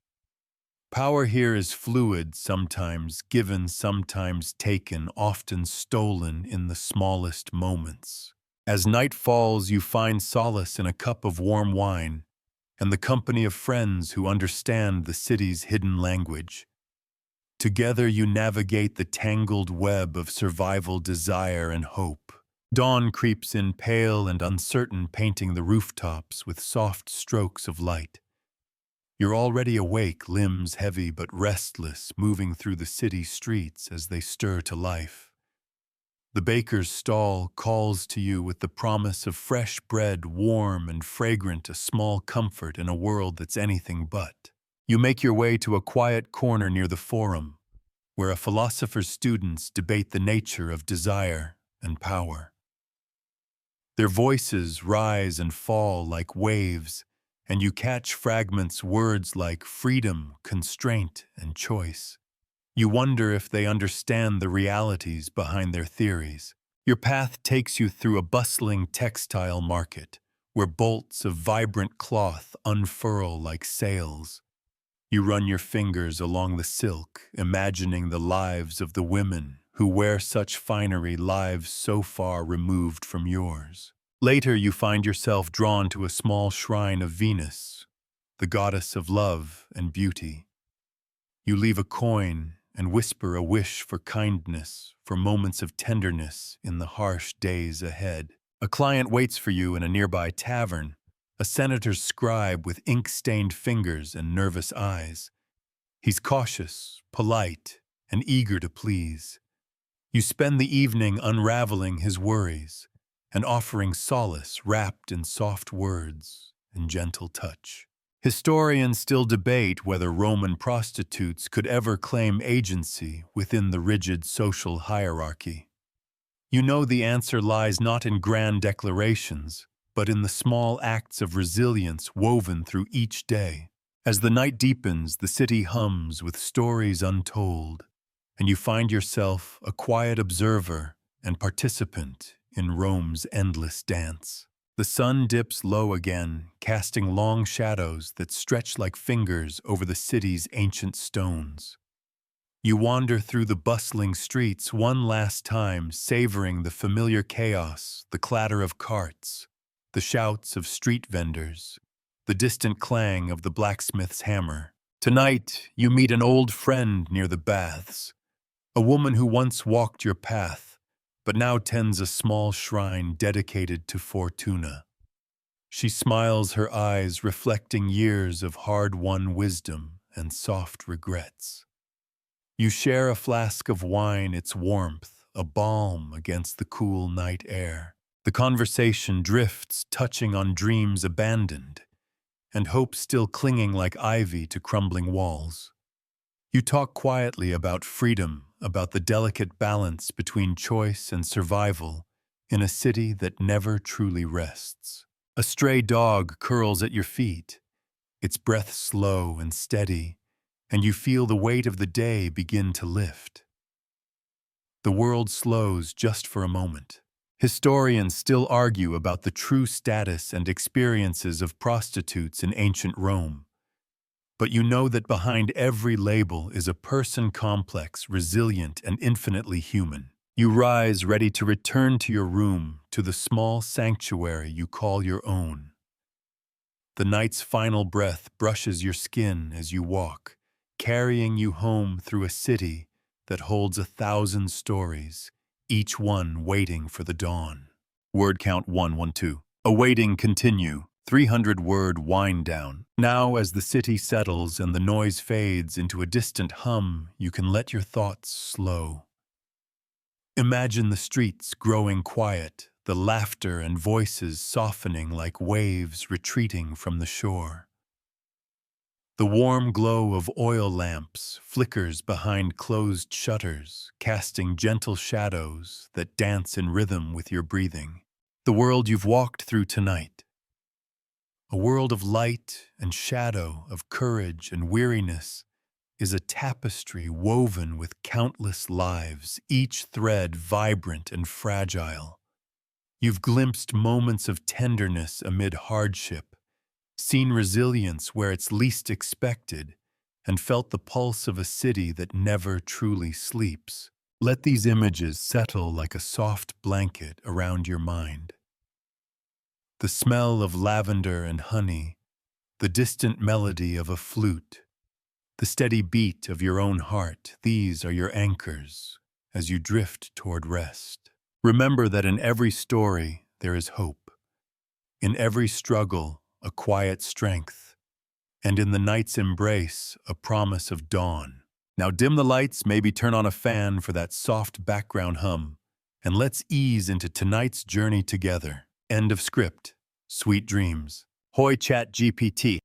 Power here is fluid, sometimes given, sometimes taken, often stolen in the smallest moments. As night falls, you find solace in a cup of warm wine and the company of friends who understand the city's hidden language. Together you navigate the tangled web of survival, desire, and hope. Dawn creeps in, pale and uncertain, painting the rooftops with soft strokes of light. You're already awake, limbs heavy but restless, moving through the city streets as they stir to life. The baker's stall calls to you with the promise of fresh bread, warm and fragrant, a small comfort in a world that's anything but. You make your way to a quiet corner near the forum, where a philosopher's students debate the nature of desire and power. Their voices rise and fall like waves, and you catch fragments, words like freedom, constraint, and choice. You wonder if they understand the realities behind their theories. Your path takes you through a bustling textile market, where bolts of vibrant cloth unfurl like sails. You run your fingers along the silk, imagining the lives of the women who wear such finery, lives so far removed from yours. Later, you find yourself drawn to a small shrine of Venus, the goddess of love and beauty. You leave a coin and whisper a wish for kindness, for moments of tenderness in the harsh days ahead. A client waits for you in a nearby tavern, a senator's scribe with ink-stained fingers and nervous eyes. He's cautious, polite, and eager to please. You spend the evening unraveling his worries and offering solace wrapped in soft words and gentle touch. Historians still debate whether Roman prostitutes could ever claim agency within the rigid social hierarchy. You know the answer lies not in grand declarations, but in the small acts of resilience woven through each day. As the night deepens, the city hums with stories untold, and you find yourself a quiet observer and participant in Rome's endless dance. The sun dips low again, casting long shadows that stretch like fingers over the city's ancient stones. You wander through the bustling streets one last time, savoring the familiar chaos, the clatter of carts, the shouts of street vendors, the distant clang of the blacksmith's hammer. Tonight, you meet an old friend near the baths, a woman who once walked your path, but now tends a small shrine dedicated to Fortuna. She smiles, her eyes reflecting years of hard-won wisdom and soft regrets. You share a flask of wine, its warmth, a balm against the cool night air. The conversation drifts, touching on dreams abandoned, and hope still clinging like ivy to crumbling walls. You talk quietly about freedom, about the delicate balance between choice and survival in a city that never truly rests. A stray dog curls at your feet, its breath slow and steady, and you feel the weight of the day begin to lift. The world slows just for a moment. Historians still argue about the true status and experiences of prostitutes in ancient Rome. But you know that behind every label is a person complex, resilient, and infinitely human. You rise, ready to return to your room, to the small sanctuary you call your own. The night's final breath brushes your skin as you walk, carrying you home through a city that holds 1,000 stories, each one waiting for the dawn. Word count 112. Awaiting continue. 300-word wind down. Now, as the city settles and the noise fades into a distant hum, you can let your thoughts slow. Imagine the streets growing quiet, the laughter and voices softening like waves retreating from the shore. The warm glow of oil lamps flickers behind closed shutters, casting gentle shadows that dance in rhythm with your breathing. The world you've walked through tonight, a world of light and shadow, of courage and weariness, is a tapestry woven with countless lives, each thread vibrant and fragile. You've glimpsed moments of tenderness amid hardship, seen resilience where it's least expected, and felt the pulse of a city that never truly sleeps. Let these images settle like a soft blanket around your mind. The smell of lavender and honey, the distant melody of a flute, the steady beat of your own heart, these are your anchors as you drift toward rest. Remember that in every story there is hope, in every struggle a quiet strength, and in the night's embrace a promise of dawn. Now dim the lights, maybe turn on a fan for that soft background hum, and let's ease into tonight's journey together. End of script. Sweet dreams. Hoi Chat GPT.